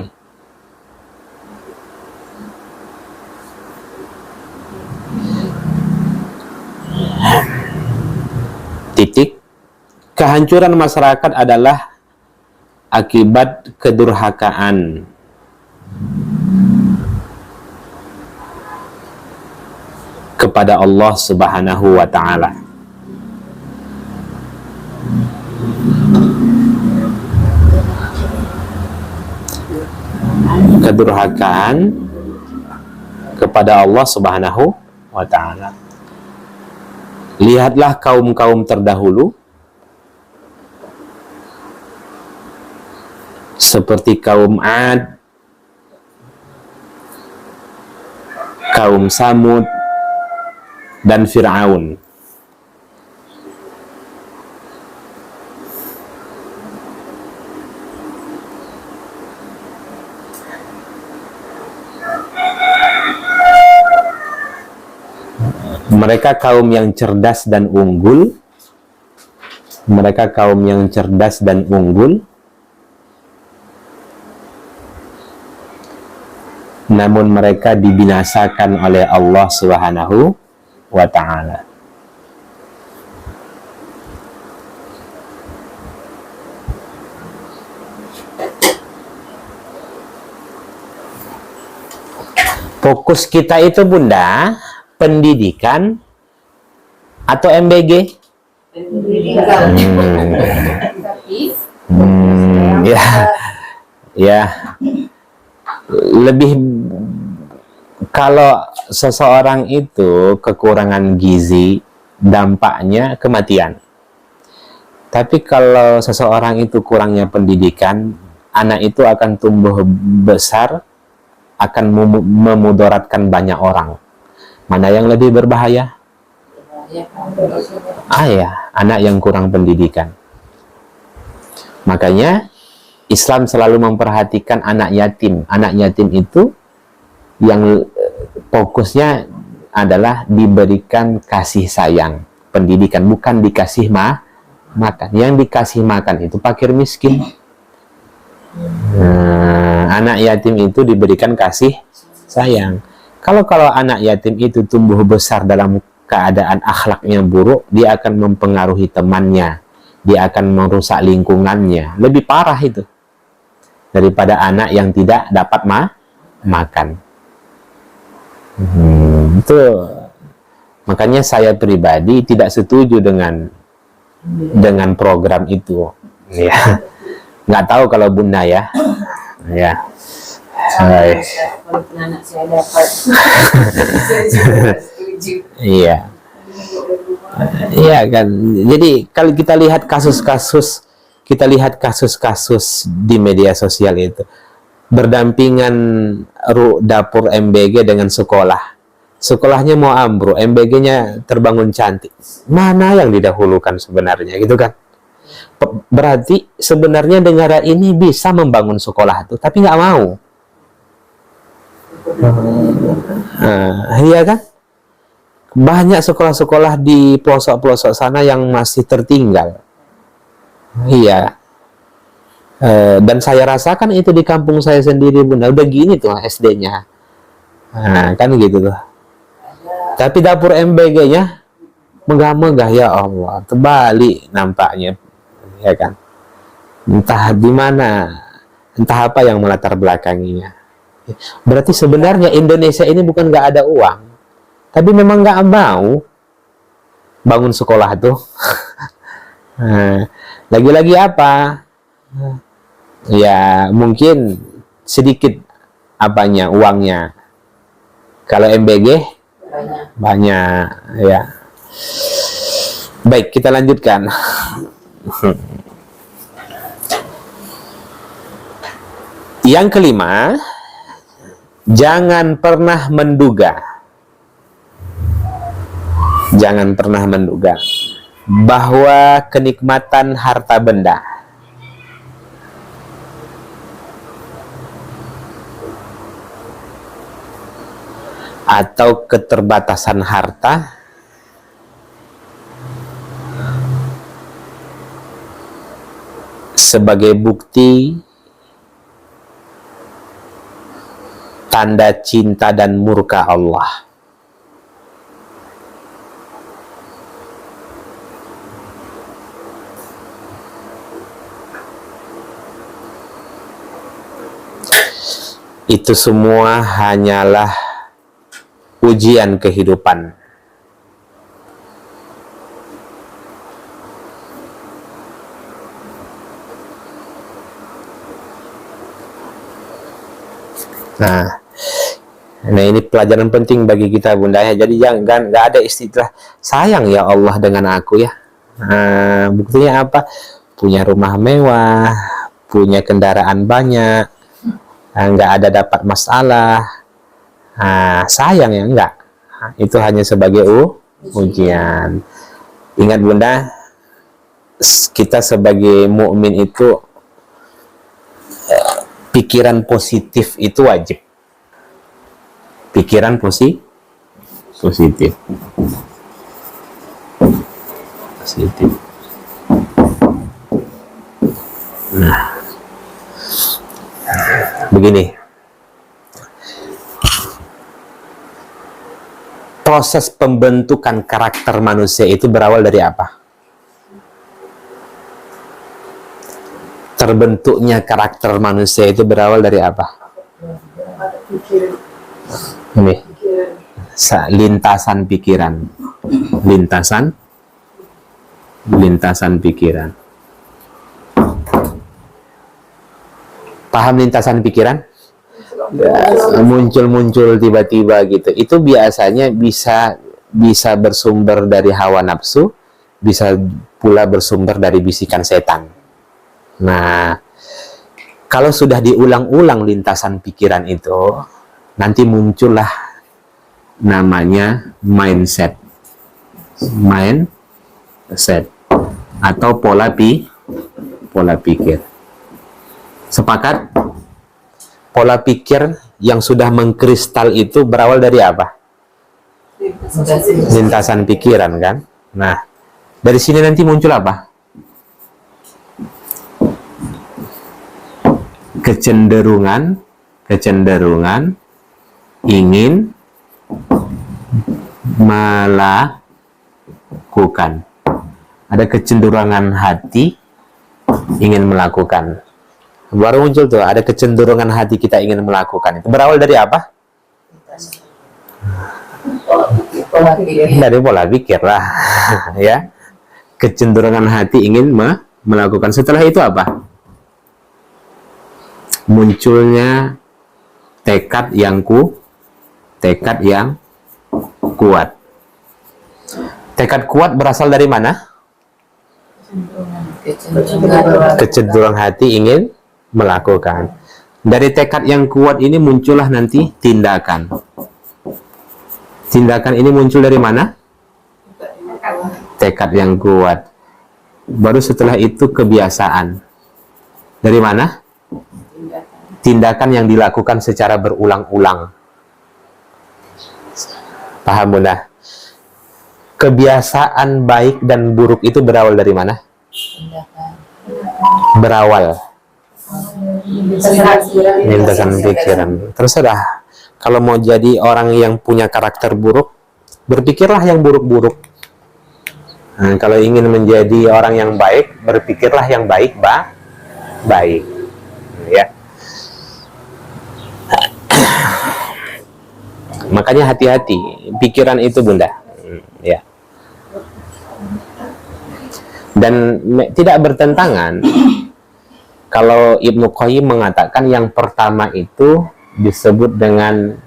kehancuran masyarakat adalah akibat kedurhakaan kepada Allah Subhanahu wa ta'ala. Kedurhakaan kepada Allah Subhanahu wa ta'ala. Lihatlah kaum-kaum terdahulu seperti kaum Ad, kaum Samud, dan Fir'aun. Mereka kaum yang cerdas dan unggul. Mereka kaum yang cerdas dan unggul. Namun mereka dibinasakan oleh Allah Subhanahu wa ta'ala. Fokus kita itu, Bunda, pendidikan atau MBG? Pendidikan. Ya, ya. Lebih, kalau seseorang itu kekurangan gizi, dampaknya kematian. Tapi kalau seseorang itu kurangnya pendidikan, anak itu akan tumbuh besar, akan memudaratkan banyak orang. Mana yang lebih berbahaya? Anak yang kurang pendidikan. Makanya Islam selalu memperhatikan anak yatim. Anak yatim itu yang fokusnya adalah diberikan kasih sayang, pendidikan, bukan dikasih makan. Yang dikasih makan itu fakir miskin. Anak yatim itu diberikan kasih sayang. Kalau anak yatim itu tumbuh besar dalam keadaan akhlaknya buruk, dia akan mempengaruhi temannya, dia akan merusak lingkungannya. Lebih parah itu daripada anak yang tidak dapat makan. Itu makanya saya pribadi tidak setuju dengan program itu. Ya, nggak tahu kalau Bunda ya. Ya. Kalau anak saya dapat, saya setuju. Iya. Iya kan. Jadi kalau kita lihat kasus-kasus di media sosial itu berdampingan dapur MBG dengan sekolah. Sekolahnya mau ambruk, MBG-nya terbangun cantik. Mana yang didahulukan sebenarnya, gitu kan? Berarti sebenarnya negara ini bisa membangun sekolah itu, tapi nggak mau. Iya kan? Banyak sekolah-sekolah di pelosok-pelosok sana yang masih tertinggal. Iya. Dan saya rasakan itu di kampung saya sendiri, Bunda. Udah gini tuh SD-nya. Kan gitu tuh. Tapi dapur MBG-nya megah-megah, ya Allah. Terbalik nampaknya. Ya kan? Entah di mana, entah apa yang melatar belakanginya. Berarti sebenarnya Indonesia ini bukan nggak ada uang, tapi memang nggak mau bangun sekolah tuh. Lagi-lagi apa? Ya mungkin sedikit apanya uangnya. Kalau MBG banyak ya. Baik, kita lanjutkan. Yang kelima, jangan pernah menduga. Jangan pernah menduga bahwa kenikmatan harta benda atau keterbatasan harta sebagai bukti tanda cinta dan murka Allah. itu semua hanyalah ujian kehidupan. Nah ini pelajaran penting bagi kita bunda ya. Jadi jangan, nggak ada istilah sayang ya Allah dengan aku ya. Buktinya apa? Punya rumah mewah, punya kendaraan banyak, nggak ada dapat masalah. Sayang ya enggak. Itu hanya sebagai ujian. Ingat bunda, kita sebagai mukmin itu pikiran positif itu wajib. Pikiran positif. Nah, begini. Proses pembentukan karakter manusia itu berawal dari apa? Terbentuknya karakter manusia itu berawal dari apa? Ini lintasan pikiran. Lintasan pikiran. Paham lintasan pikiran? Muncul tiba-tiba gitu. Itu biasanya bisa bersumber dari hawa nafsu, bisa pula bersumber dari bisikan setan. Nah, kalau sudah diulang-ulang lintasan pikiran itu, nanti muncullah namanya mindset atau pola pikir. Sepakat? Pola pikir yang sudah mengkristal itu berawal dari apa? Lintasan pikiran kan? Nah, dari sini nanti muncul apa? Kecenderungan ingin melakukan. Ada kecenderungan hati ingin melakukan. Baru muncul tuh, ada kecenderungan hati kita ingin melakukan. Itu berawal dari apa? Dari pola pikir lah. Ya. Kecenderungan hati ingin melakukan. Setelah itu apa? Munculnya tekad yang kuat. Tekad kuat berasal dari mana? Kecenderungan hati ingin melakukan. Dari tekad yang kuat ini muncullah nanti tindakan. Tindakan ini muncul dari mana? Tekad yang kuat. Baru setelah itu kebiasaan. Dari mana? Tindakan yang dilakukan secara berulang-ulang. Paham bunda? Kebiasaan baik dan buruk itu berawal dari mana? Berawal lintasan pikiran. Terserah. Kalau mau jadi orang yang punya karakter buruk, berpikirlah yang buruk-buruk. Nah, kalau ingin menjadi orang yang baik, berpikirlah yang baik. Ya. Makanya hati-hati pikiran itu bunda, ya. Dan tidak bertentangan kalau Ibnu Qayyim mengatakan yang pertama itu disebut dengan,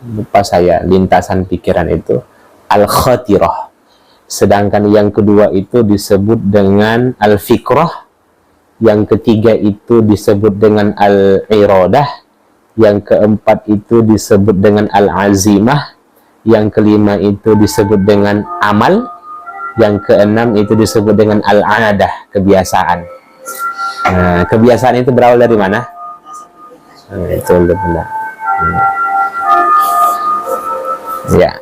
lupa saya, lintasan pikiran itu al-khatirah, sedangkan yang kedua itu disebut dengan al-fikrah, yang ketiga itu disebut dengan al-iradah, yang keempat itu disebut dengan al-azimah, yang kelima itu disebut dengan amal, yang keenam itu disebut dengan al-adah, kebiasaan. Nah, kebiasaan itu berawal dari mana? Itu benar. Ya.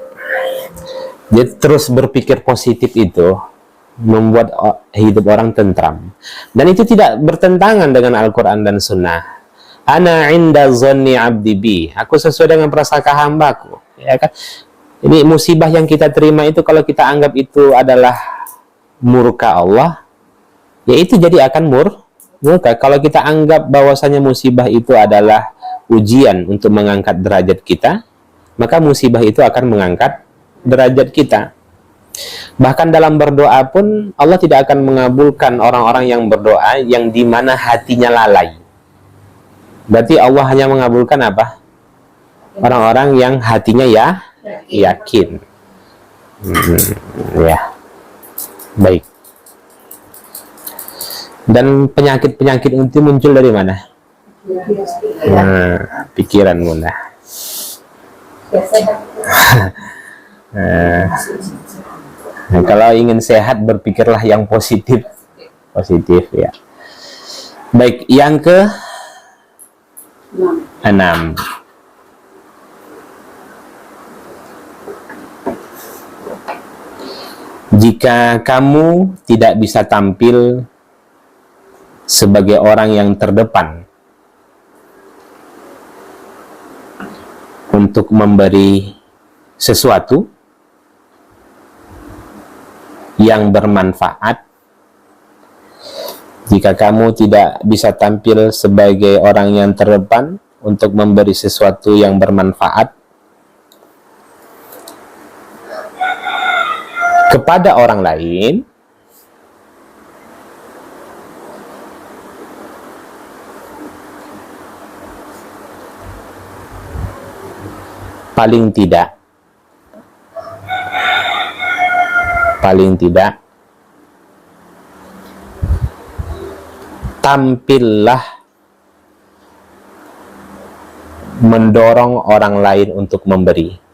Jadi terus berpikir positif itu membuat hidup orang tentram. Dan itu tidak bertentangan dengan Al-Quran dan Sunnah. Ana inda zonni abdi bi. Aku sesuai dengan prasangka hambaku. Ya kan? Ini musibah yang kita terima itu kalau kita anggap itu adalah murka Allah, ya itu jadi akan murka. Kalau kita anggap bahwasanya musibah itu adalah ujian untuk mengangkat derajat kita, maka musibah itu akan mengangkat derajat kita. Bahkan dalam berdoa pun Allah tidak akan mengabulkan orang-orang yang berdoa yang di mana hatinya lalai. Berarti Allah hanya mengabulkan apa? Orang-orang yang hatinya yakin. Ya. Baik. Dan penyakit-penyakit itu muncul dari mana? Pikiran bunda. Nah, kalau ingin sehat berpikirlah yang positif ya. Baik, yang ke 6. Jika kamu tidak bisa tampil sebagai orang yang terdepan untuk memberi sesuatu yang bermanfaat, jika kamu tidak bisa tampil sebagai orang yang terdepan untuk memberi sesuatu yang bermanfaat kepada orang lain, paling tidak tampillah mendorong orang lain untuk memberi.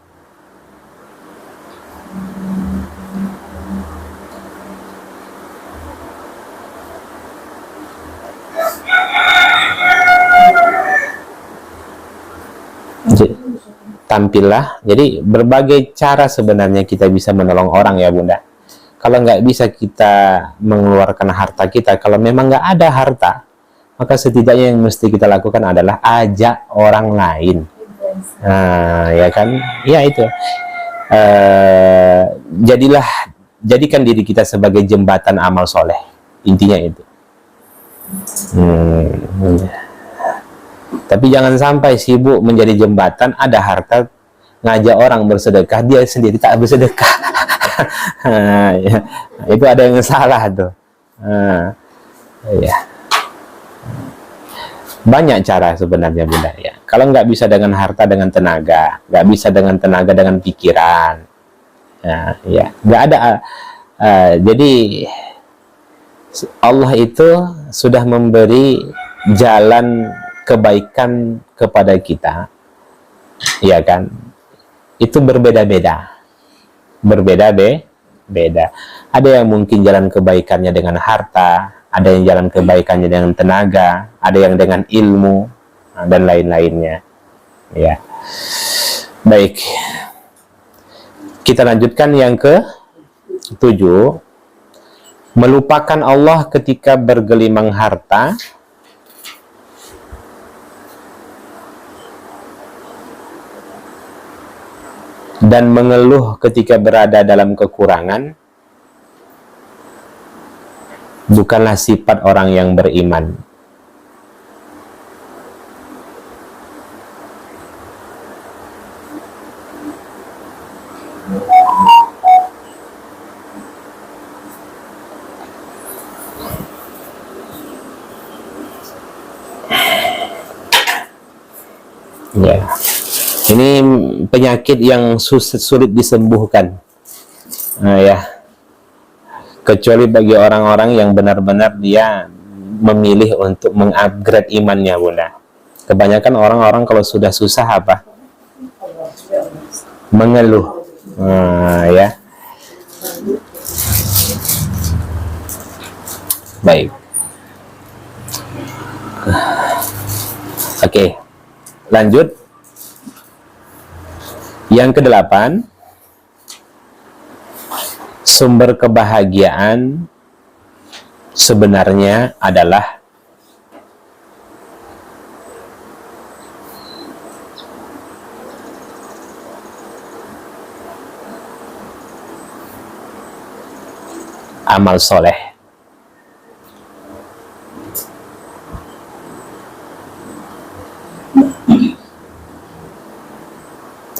Tampillah. Jadi berbagai cara sebenarnya kita bisa menolong orang ya bunda. Kalau nggak bisa kita mengeluarkan harta kita, kalau memang nggak ada harta, maka setidaknya yang mesti kita lakukan adalah ajak orang lain. Nah, ya kan? Ya itu. Jadikan diri kita sebagai jembatan amal soleh. Intinya itu. Tapi jangan sampai sibuk menjadi jembatan, ada harta, ngajak orang bersedekah, dia sendiri tak bersedekah. Ya, itu ada yang salah tuh. Ya. Banyak cara sebenarnya bunda ya. Kalau nggak bisa dengan harta, dengan tenaga, nggak bisa dengan tenaga, dengan pikiran. Ya, nggak ada. Jadi Allah itu sudah memberi jalan kebaikan kepada kita, ya kan? Itu berbeda-beda. Ada yang mungkin jalan kebaikannya dengan harta, ada yang jalan kebaikannya dengan tenaga, ada yang dengan ilmu, dan lain-lainnya. Ya. Baik. Kita lanjutkan yang ke-7. Melupakan Allah ketika bergelimang harta dan mengeluh ketika berada dalam kekurangan bukanlah sifat orang yang beriman. Ya. Ini penyakit yang sulit disembuhkan, ya. Kecuali bagi orang-orang yang benar-benar dia memilih untuk mengupgrade imannya, bunda. Kebanyakan orang-orang kalau sudah susah apa? Mengeluh, ya. Baik. Oke, lanjut. Yang ke-8, sumber kebahagiaan sebenarnya adalah amal soleh.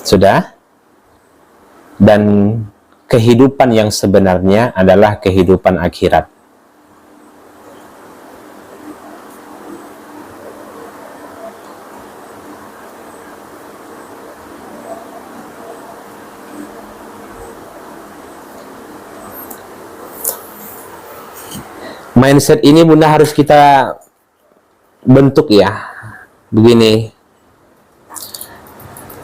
Sudah? Dan kehidupan yang sebenarnya adalah kehidupan akhirat. Mindset ini Bunda harus kita bentuk ya. Begini.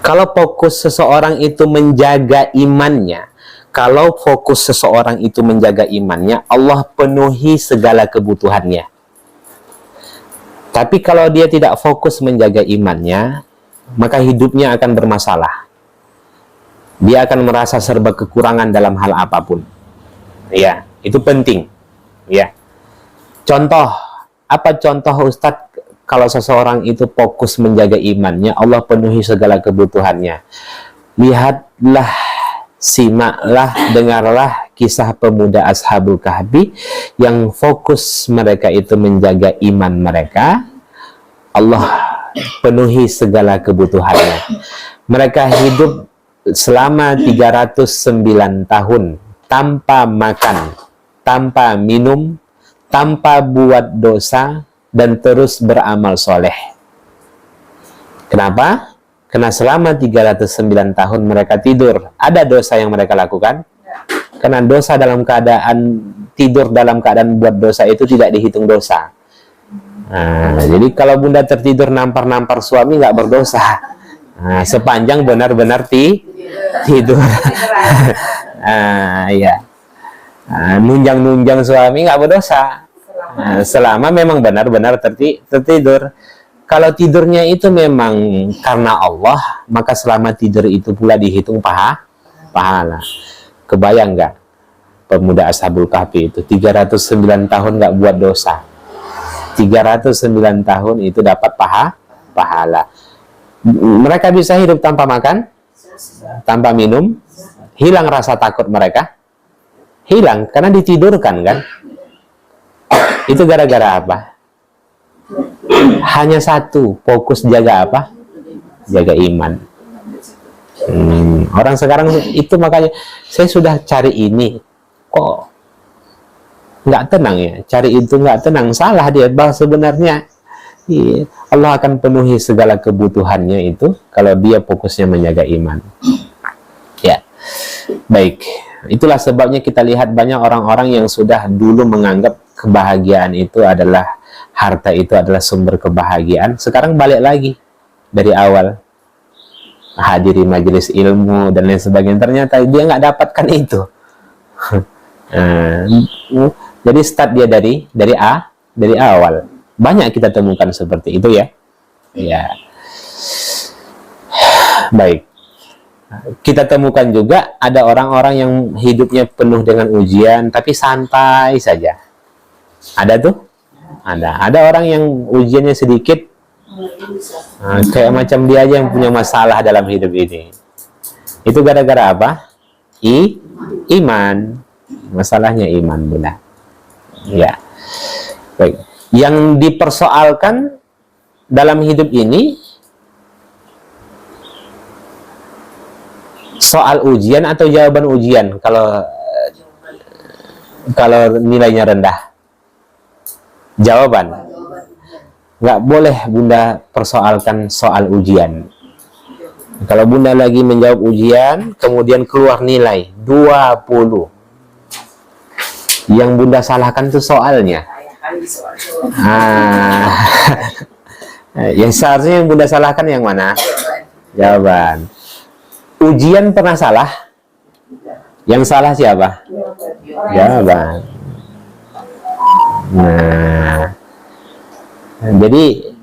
Kalau fokus seseorang itu menjaga imannya, kalau fokus seseorang itu menjaga imannya, Allah penuhi segala kebutuhannya. Tapi kalau dia tidak fokus menjaga imannya, maka hidupnya akan bermasalah. Dia akan merasa serba kekurangan dalam hal apapun. Ya, itu penting. Ya. Contoh, apa contoh Ustadz kalau seseorang itu fokus menjaga imannya, Allah penuhi segala kebutuhannya. Lihatlah, simaklah, dengarlah kisah pemuda Ashabul Kahfi yang fokus mereka itu menjaga iman mereka, Allah penuhi segala kebutuhannya. Mereka hidup selama 309 tahun tanpa makan, tanpa minum, tanpa buat dosa, dan terus beramal soleh. Kenapa? Karena selama 309 tahun mereka tidur. Ada dosa yang mereka lakukan? Karena dosa dalam keadaan tidur, dalam keadaan buat dosa itu tidak dihitung dosa. Nah, jadi kalau Bunda tertidur nampar-nampar suami nggak berdosa. Nah, sepanjang benar-benar tidur. Ya. Nunjang-nunjang suami nggak berdosa. Selama memang benar-benar tertidur. Kalau tidurnya itu memang karena Allah, maka selama tidur itu pula dihitung pahala. Kebayang nggak? Pemuda Ashabul Kahfi itu 309 tahun nggak buat dosa. 309 tahun itu dapat pahala. Mereka bisa hidup tanpa makan, tanpa minum. Hilang rasa takut mereka. Hilang karena ditidurkan kan. Itu gara-gara apa? Hanya satu, fokus jaga apa? Jaga iman. Orang sekarang itu makanya saya sudah cari ini, kok nggak tenang ya? Cari itu nggak tenang, salah dia. Bahwa sebenarnya Allah akan penuhi segala kebutuhannya itu kalau dia fokusnya menjaga iman. Ya, baik. Itulah sebabnya kita lihat banyak orang-orang yang sudah dulu menganggap kebahagiaan itu adalah, harta itu adalah sumber kebahagiaan. Sekarang balik lagi dari awal, hadiri majelis ilmu dan lain sebagainya, ternyata dia nggak dapatkan itu. Jadi start dia dari awal. Banyak kita temukan seperti itu ya. Ya. Baik. Kita temukan juga ada orang-orang yang hidupnya penuh dengan ujian tapi santai saja. Ada tuh? Ada orang yang ujiannya sedikit, kayak macam dia aja yang punya masalah dalam hidup ini. Itu gara-gara apa? Iman. Masalahnya iman, Bunda. Ya. Baik. Yang dipersoalkan dalam hidup ini soal ujian atau jawaban ujian kalau nilainya rendah. Jawaban. Nggak boleh Bunda persoalkan soal ujian. Kalau Bunda lagi menjawab ujian, kemudian keluar nilai 20. Yang Bunda salahkan itu soalnya. Yang seharusnya yang Bunda salahkan yang mana? Jawaban. Ujian pernah salah? Yang salah siapa? Jawaban. Nah, jadi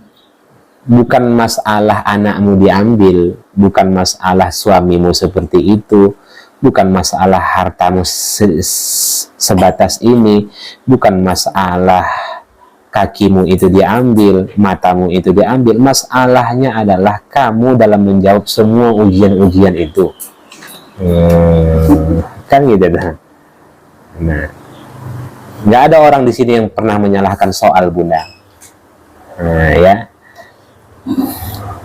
bukan masalah anakmu diambil, bukan masalah suamimu seperti itu, bukan masalah hartamu sebatas ini, bukan masalah kakimu itu diambil, matamu itu diambil. Masalahnya adalah kamu dalam menjawab semua ujian-ujian itu. Kan gitu dah. Nah, nggak ada orang di sini yang pernah menyalahkan soal Bunda. Ya,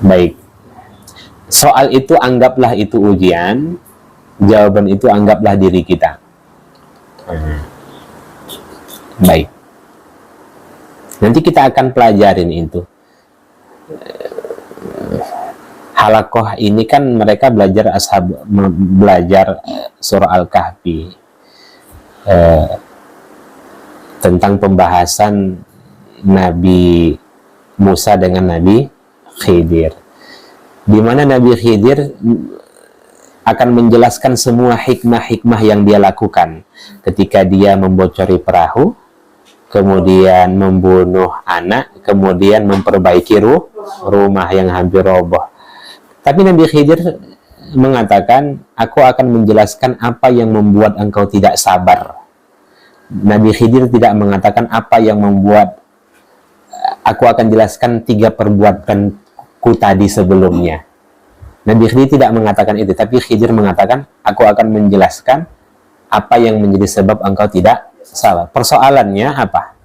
baik. Soal itu anggaplah itu ujian, jawaban itu anggaplah diri kita. Baik. Nanti kita akan pelajarin itu. Halakoh ini kan mereka belajar surah Al-Kahfi, tentang pembahasan Nabi Musa dengan Nabi Khidir, di mana Nabi Khidir akan menjelaskan semua hikmah-hikmah yang dia lakukan ketika dia membocori perahu, kemudian membunuh anak, kemudian memperbaiki rumah yang hampir roboh. Tapi Nabi Khidir mengatakan, aku akan menjelaskan apa yang membuat engkau tidak sabar. Nabi Khidir tidak mengatakan apa yang membuat, aku akan jelaskan 3 perbuatanku tadi sebelumnya. Nabi Khidir tidak mengatakan itu, tapi Khidir mengatakan, aku akan menjelaskan apa yang menjadi sebab engkau tidak sabar. Persoalannya apa?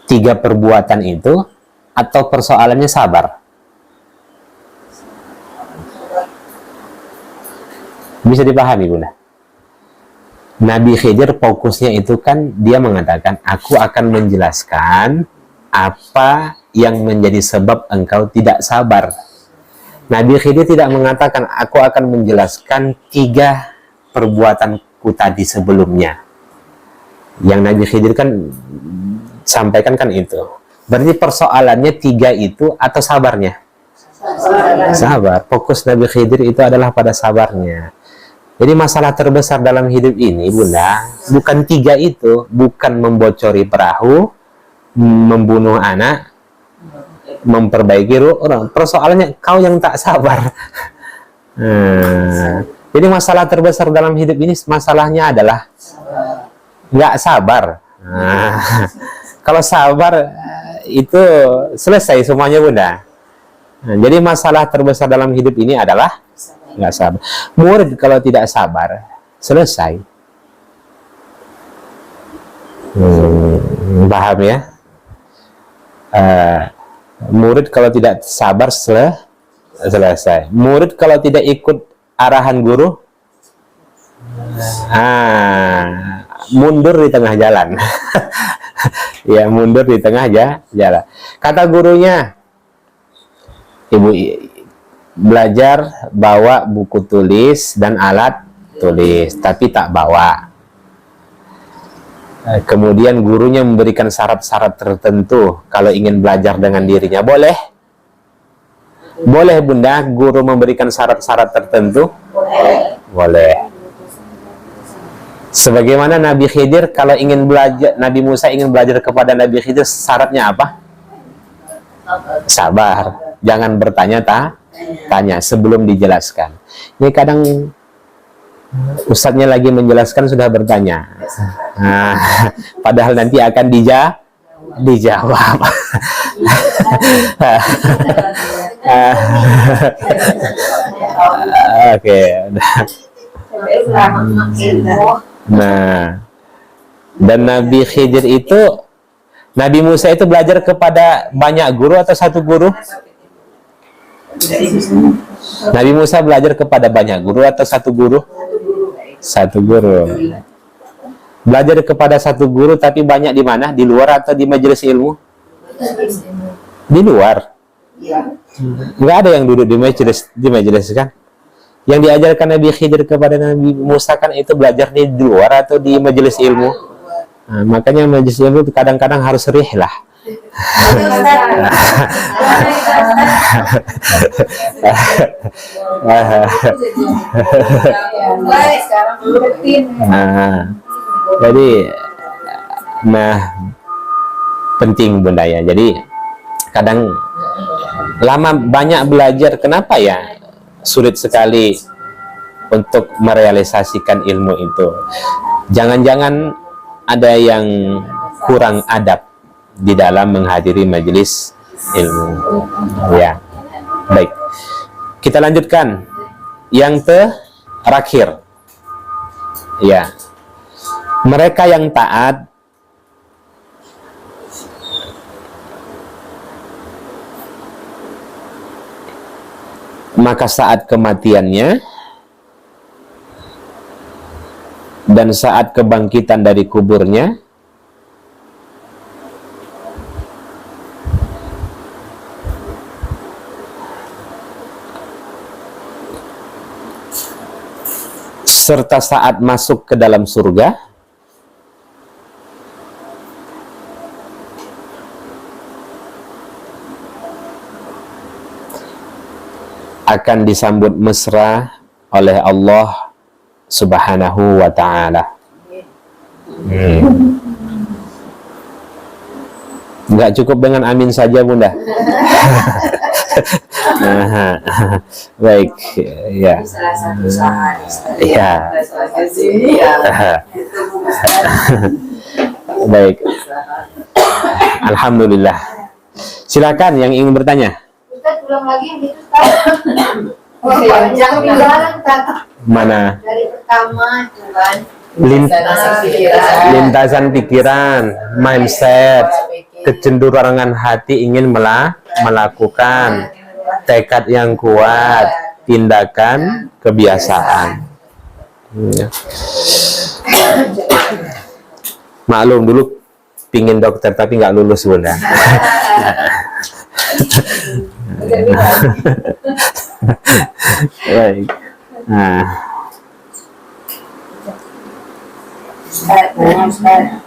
3 perbuatan itu, atau persoalannya sabar? Bisa dipahami, Bunda? Nabi Khidir fokusnya itu kan, dia mengatakan, aku akan menjelaskan apa yang menjadi sebab engkau tidak sabar. Nabi Khidir tidak mengatakan, aku akan menjelaskan 3 perbuatanku tadi sebelumnya. Yang Nabi Khidir kan sampaikan kan itu. Berarti persoalannya 3 itu atau sabarnya? Sabar. Fokus Nabi Khidir itu adalah pada sabarnya. Jadi masalah terbesar dalam hidup ini, Bunda, bukan 3 itu, bukan membocori perahu, membunuh anak, memperbaiki orang. Persoalannya kau yang tak sabar. Jadi masalah terbesar dalam hidup ini, masalahnya adalah nggak sabar. Kalau sabar itu selesai semuanya, Bunda. Jadi masalah terbesar dalam hidup ini adalah nggak sabar. Murid kalau tidak sabar, selesai. Paham ya? Murid kalau tidak sabar, selesai. Murid kalau tidak ikut arahan guru, mundur di tengah jalan. Ya, mundur di tengah jalan. Kata gurunya, ibu belajar bawa buku tulis dan alat tulis, tapi tak bawa. Kemudian gurunya memberikan syarat-syarat tertentu kalau ingin belajar dengan dirinya. Boleh? Boleh, Bunda, guru memberikan syarat-syarat tertentu? Boleh. Sebagaimana Nabi Khidir, kalau ingin belajar, Nabi Musa ingin belajar kepada Nabi Khidir, syaratnya apa? Sabar. Jangan bertanya, tanya sebelum dijelaskan. Ini kadang ustadznya lagi menjelaskan sudah bertanya. Padahal nanti akan dijawab. Oke. Nah, dan Nabi Khidir itu, Nabi Musa itu belajar kepada banyak guru atau satu guru? Nabi Musa belajar kepada banyak guru atau satu guru? Satu guru. Belajar kepada satu guru, tapi banyak di mana? Di luar atau di majelis ilmu? Di luar. Nggak ada yang duduk di majelis kan? Yang diajarkan Nabi Khidir kepada Nabi Musa kan itu belajar di luar atau di majelis ilmu? Nah, makanya majelis ilmu kadang-kadang harus rihlah. Jadi, penting, Bunda ya. Jadi kadang lama banyak belajar, kenapa ya sulit sekali untuk merealisasikan ilmu itu? Jangan-jangan ada yang kurang adab di dalam menghadiri majelis ilmu. Ya, baik. Kita lanjutkan yang terakhir. Ya, mereka yang taat maka saat kematiannya dan saat kebangkitan dari kuburnya serta saat masuk ke dalam surga akan disambut mesra oleh Allah Subhanahu wa ta'ala. Nggak cukup dengan amin saja, Bunda. Nah, baik, ya. Salah satu usaha. Ya. Baik. Alhamdulillah. Silakan yang ingin bertanya. Ustaz ulang lagi yang gitu Ustaz. Jangan bilang Mana? dari pertama itu kan. Lintasan pikiran, mindset, kecenderungan hati ingin melakukan, tekad yang kuat, tindakan, kebiasaan. Ya. Maklum dulu pingin dokter tapi nggak lulus, Bunda. Baik. Nah,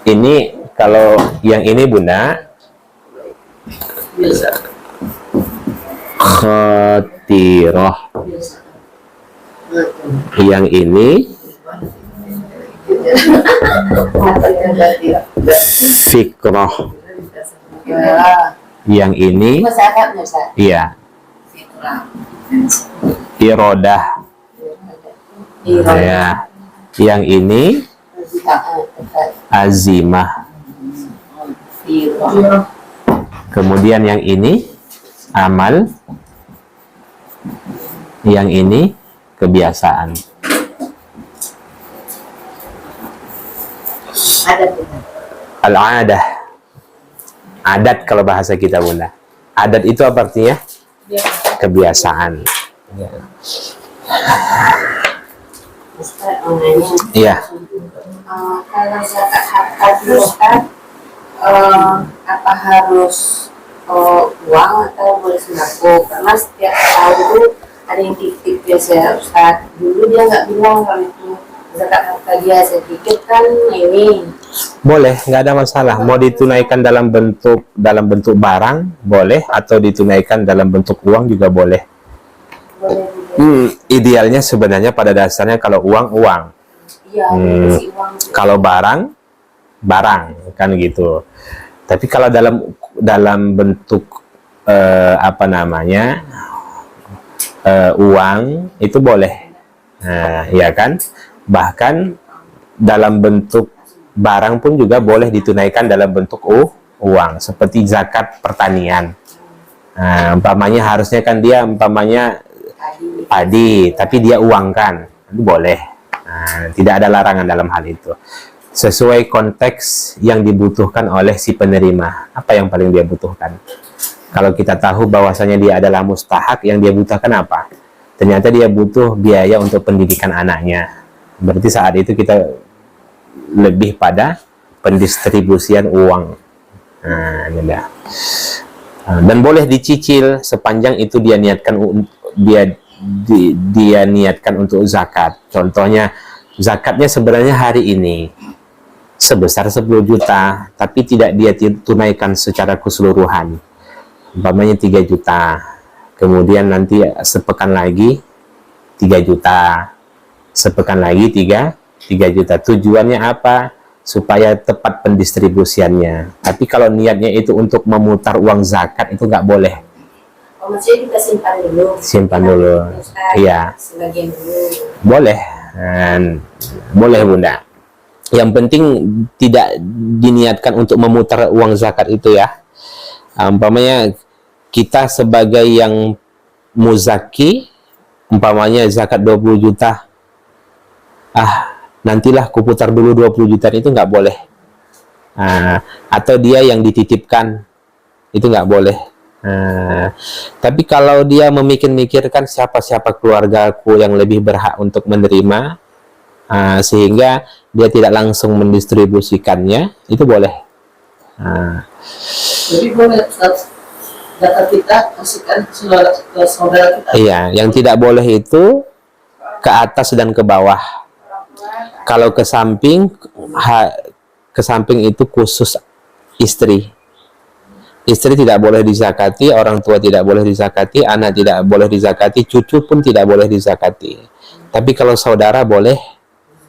ini kalau yang ini, Bunda, khotiroh. Yang ini fikroh. Yang ini iya irodah. Ya. Yang ini azimah. Kemudian yang ini amal. Yang ini kebiasaan. Al-adah. Adat kalau bahasa kita, Bunda. Adat itu apa artinya? Kebiasaan. Ya. Iya. Kalau zakat harta Ustaz, apa harus uang atau boleh sembako? Karena setiap tahun itu ada yang titip biasa Ustaz. Dulu dia nggak bilang kalau itu zakat harta dia, saya pikir kan ini. Boleh, nggak ada masalah. Mau ditunaikan dalam bentuk barang, boleh, atau ditunaikan dalam bentuk uang juga boleh. Idealnya sebenarnya pada dasarnya kalau uang. Iya, uang. Kalau barang kan gitu. Tapi kalau dalam bentuk uang itu boleh, ya kan? Bahkan dalam bentuk barang pun juga boleh ditunaikan dalam bentuk uang, seperti zakat pertanian. Umpamanya harusnya kan dia padi, tapi dia uangkan, itu boleh. Tidak ada larangan dalam hal itu. Sesuai konteks yang dibutuhkan oleh si penerima. Apa yang paling dia butuhkan? Kalau kita tahu bahwasanya dia adalah mustahak, yang dia butuhkan apa? Ternyata dia butuh biaya untuk pendidikan anaknya. Berarti saat itu kita lebih pada pendistribusian uang. Dan boleh dicicil sepanjang itu dia niatkan dia niatkan untuk zakat. Contohnya zakatnya sebenarnya hari ini sebesar 10 juta, tapi tidak dia tunaikan secara keseluruhan. Umpamanya 3 juta. Kemudian nanti sepekan lagi 3 juta. Sepekan lagi 3 juta. Tujuannya apa? Supaya tepat pendistribusiannya. Tapi kalau niatnya itu untuk memutar uang zakat, itu nggak boleh. Maksudnya kita simpan dulu. Simpan dulu. Iya. Sebagian dulu. Boleh. Boleh, Bunda. Yang penting tidak diniatkan untuk memutar uang zakat itu ya. Umpamanya kita sebagai yang muzaki, umpamanya zakat 20 juta. Nantilah kuputar dulu 20 juta, itu nggak boleh. Atau dia yang dititipkan, itu nggak boleh. Tapi kalau dia memikir-mikirkan siapa-siapa keluargaku yang lebih berhak untuk menerima, sehingga dia tidak langsung mendistribusikannya, itu boleh. Jadi boleh data kita kasihkan ke saudara kita. Iya, yang tidak boleh itu ke atas dan ke bawah. Kalau ke samping, ke samping itu khusus istri. Istri tidak boleh dizakati, orang tua tidak boleh dizakati, anak tidak boleh dizakati, cucu pun tidak boleh dizakati. Tapi kalau saudara boleh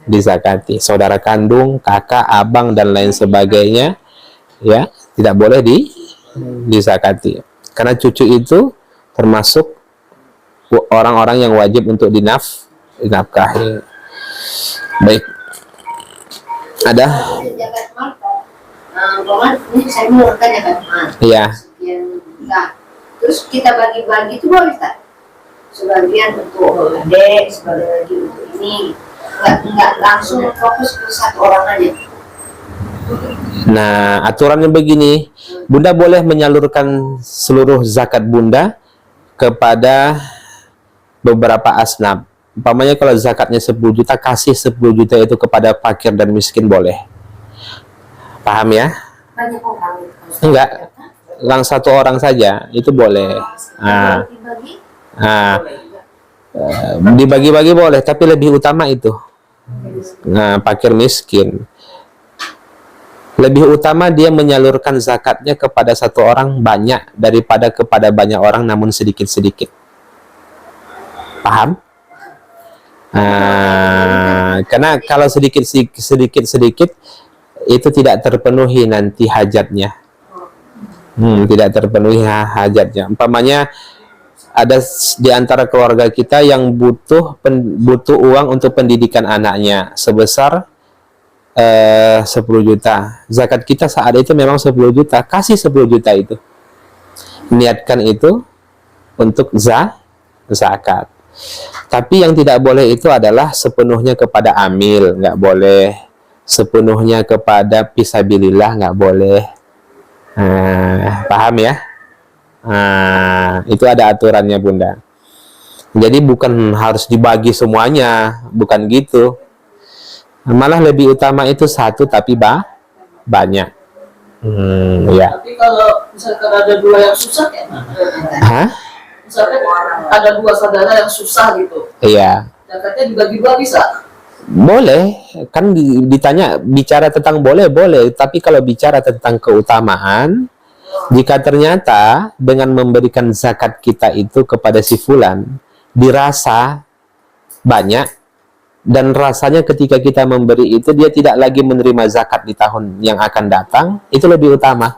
dizakati. Saudara kandung, kakak, abang, dan lain sebagainya, ya, tidak boleh dizakati. Karena cucu itu termasuk orang-orang yang wajib untuk dinafkahi. Baik. Ada? Ini saya menurunkan ya kan, Iya. sekian juta. Terus kita bagi-bagi itu boleh tak? Sebagian untuk adik, sebagian lagi untuk ini. Nggak langsung fokus ke satu orang aja. Nah, aturannya begini, Bunda boleh menyalurkan seluruh zakat Bunda kepada beberapa asnaf. Umpamanya kalau zakatnya 10 juta, kasih 10 juta itu kepada fakir dan miskin boleh. Paham ya? Banyak orang. Enggak, satu orang saja, itu boleh. Dibagi-bagi boleh, tapi lebih utama itu. Fakir miskin. Lebih utama dia menyalurkan zakatnya kepada satu orang banyak daripada kepada banyak orang namun sedikit-sedikit. Paham? Karena kalau sedikit-sedikit itu tidak terpenuhi nanti hajatnya. Tidak terpenuhi hajatnya. Umpamanya ada di antara keluarga kita yang butuh uang untuk pendidikan anaknya sebesar 10 juta. Zakat kita saat itu memang 10 juta. Kasih 10 juta itu. Niatkan itu untuk zakat. Tapi yang tidak boleh itu adalah sepenuhnya kepada amil, nggak boleh. Sepenuhnya kepada fisabilillah, nggak boleh. Paham ya? Itu ada aturannya Bunda. Jadi bukan harus dibagi semuanya, bukan gitu. Malah lebih utama itu satu tapi banyak. Ya. Tapi kalau misalkan ada dua yang susah kayak mana? Misalkan ada dua saudara yang susah gitu. Iya. Zakatnya dibagi-dua bisa? Boleh, kan ditanya bicara tentang boleh, tapi kalau bicara tentang keutamaan, jika ternyata dengan memberikan zakat kita itu kepada si fulan dirasa banyak dan rasanya ketika kita memberi itu dia tidak lagi menerima zakat di tahun yang akan datang, itu lebih utama.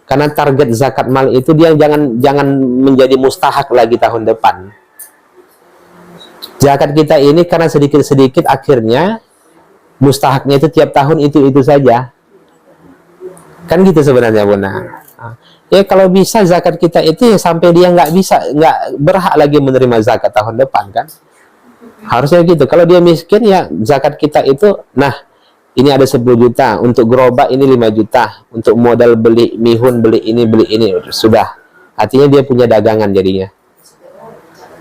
Karena target zakat mal itu dia jangan menjadi mustahak lagi tahun depan. Zakat kita ini karena sedikit-sedikit akhirnya mustahaknya itu tiap tahun itu saja. Kan gitu sebenarnya Bunda. Ya kalau bisa zakat kita itu ya sampai dia nggak berhak lagi menerima zakat tahun depan kan. Harusnya gitu. Kalau dia miskin ya zakat kita itu, nah ini ada 10 juta, untuk gerobak ini 5 juta, untuk modal beli mihun, beli ini, sudah. Artinya dia punya dagangan jadinya.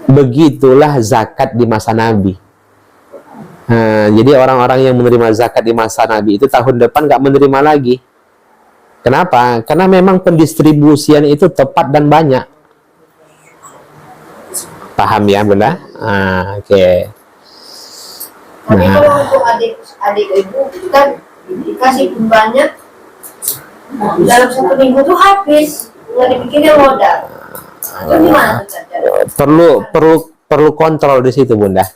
Begitulah zakat di masa Nabi. Jadi orang-orang yang menerima zakat di masa Nabi itu tahun depan nggak menerima lagi. Kenapa? Karena memang pendistribusian itu tepat dan banyak. Paham ya Bunda? Oke. Tapi kalau untuk adik ibu itu kan dikasih banyak, dalam 1 minggu tuh habis, nggak dipikirin modal. Gimana tuh? Perlu kontrol di situ Bunda.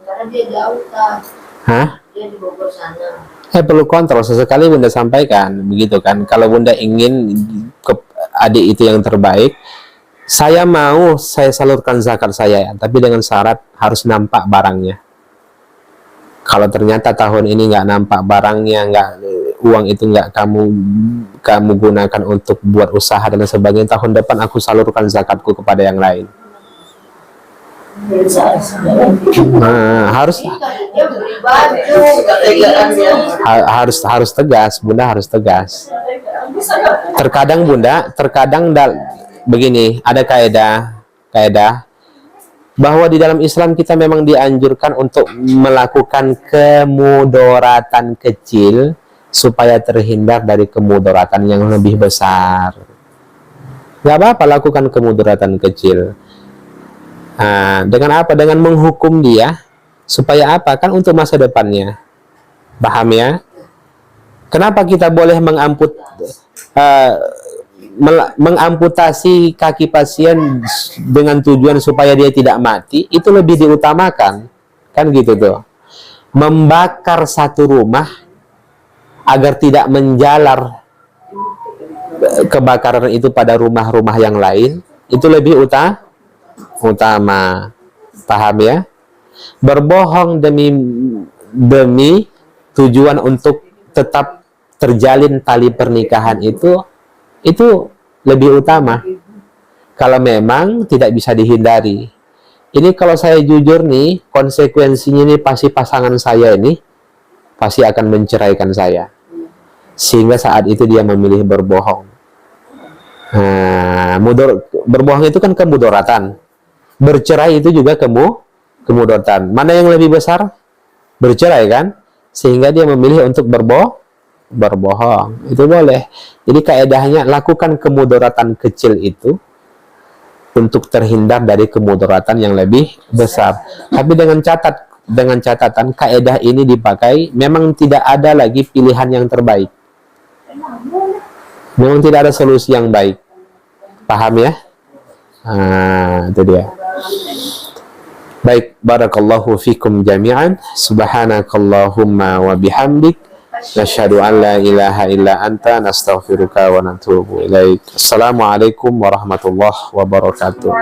Karena dia jauh kan. Dia di Bogor sana. Perlu kontrol, sesekali Bunda sampaikan begitu kan. Kalau Bunda ingin ke adik itu yang terbaik, saya mau saya salurkan zakat saya, tapi dengan syarat harus nampak barangnya. Kalau ternyata tahun ini nggak nampak barangnya, uang itu nggak kamu gunakan untuk buat usaha dan sebagainya, tahun depan aku salurkan zakatku kepada yang lain. Harus tegas Bunda, harus tegas. Terkadang Bunda, begini, ada kaidah bahwa di dalam Islam kita memang dianjurkan untuk melakukan kemudaratan kecil supaya terhindar dari kemudaratan yang lebih besar. Gak apa-apa lakukan kemudaratan kecil. Nah, dengan apa? Dengan menghukum dia supaya apa? Kan untuk masa depannya. Paham ya? Kenapa kita boleh mengamputasi kaki pasien dengan tujuan supaya dia tidak mati? Itu lebih diutamakan. Kan gitu tuh. Membakar satu rumah agar tidak menjalar kebakaran itu pada rumah-rumah yang lain, itu lebih utama. Paham ya? Berbohong demi tujuan untuk tetap terjalin tali pernikahan itu lebih utama. Kalau memang tidak bisa dihindari. Ini kalau saya jujur nih, konsekuensinya nih pasti pasangan saya ini pasti akan menceraikan saya. Sehingga saat itu dia memilih berbohong. Nah, berbohong itu kan kemudaratan. Bercerai itu juga kemudaratan. Mana yang lebih besar? Bercerai kan? Sehingga dia memilih untuk berbohong. Itu boleh. Jadi kaedahnya lakukan kemudaratan kecil itu untuk terhindar dari kemudaratan yang lebih besar. Tapi dengan catatan kaedah ini dipakai memang tidak ada lagi pilihan yang terbaik. Memang tidak ada solusi yang baik. Paham ya? Itu dia. Baik, barakallahu fikum jami'an. Subhanakallahumma wa bihamdik, nasyhadu an la ilaha illa anta, nastaghfiruka wa natubu ilaik. Assalamualaikum warahmatullahi wabarakatuh.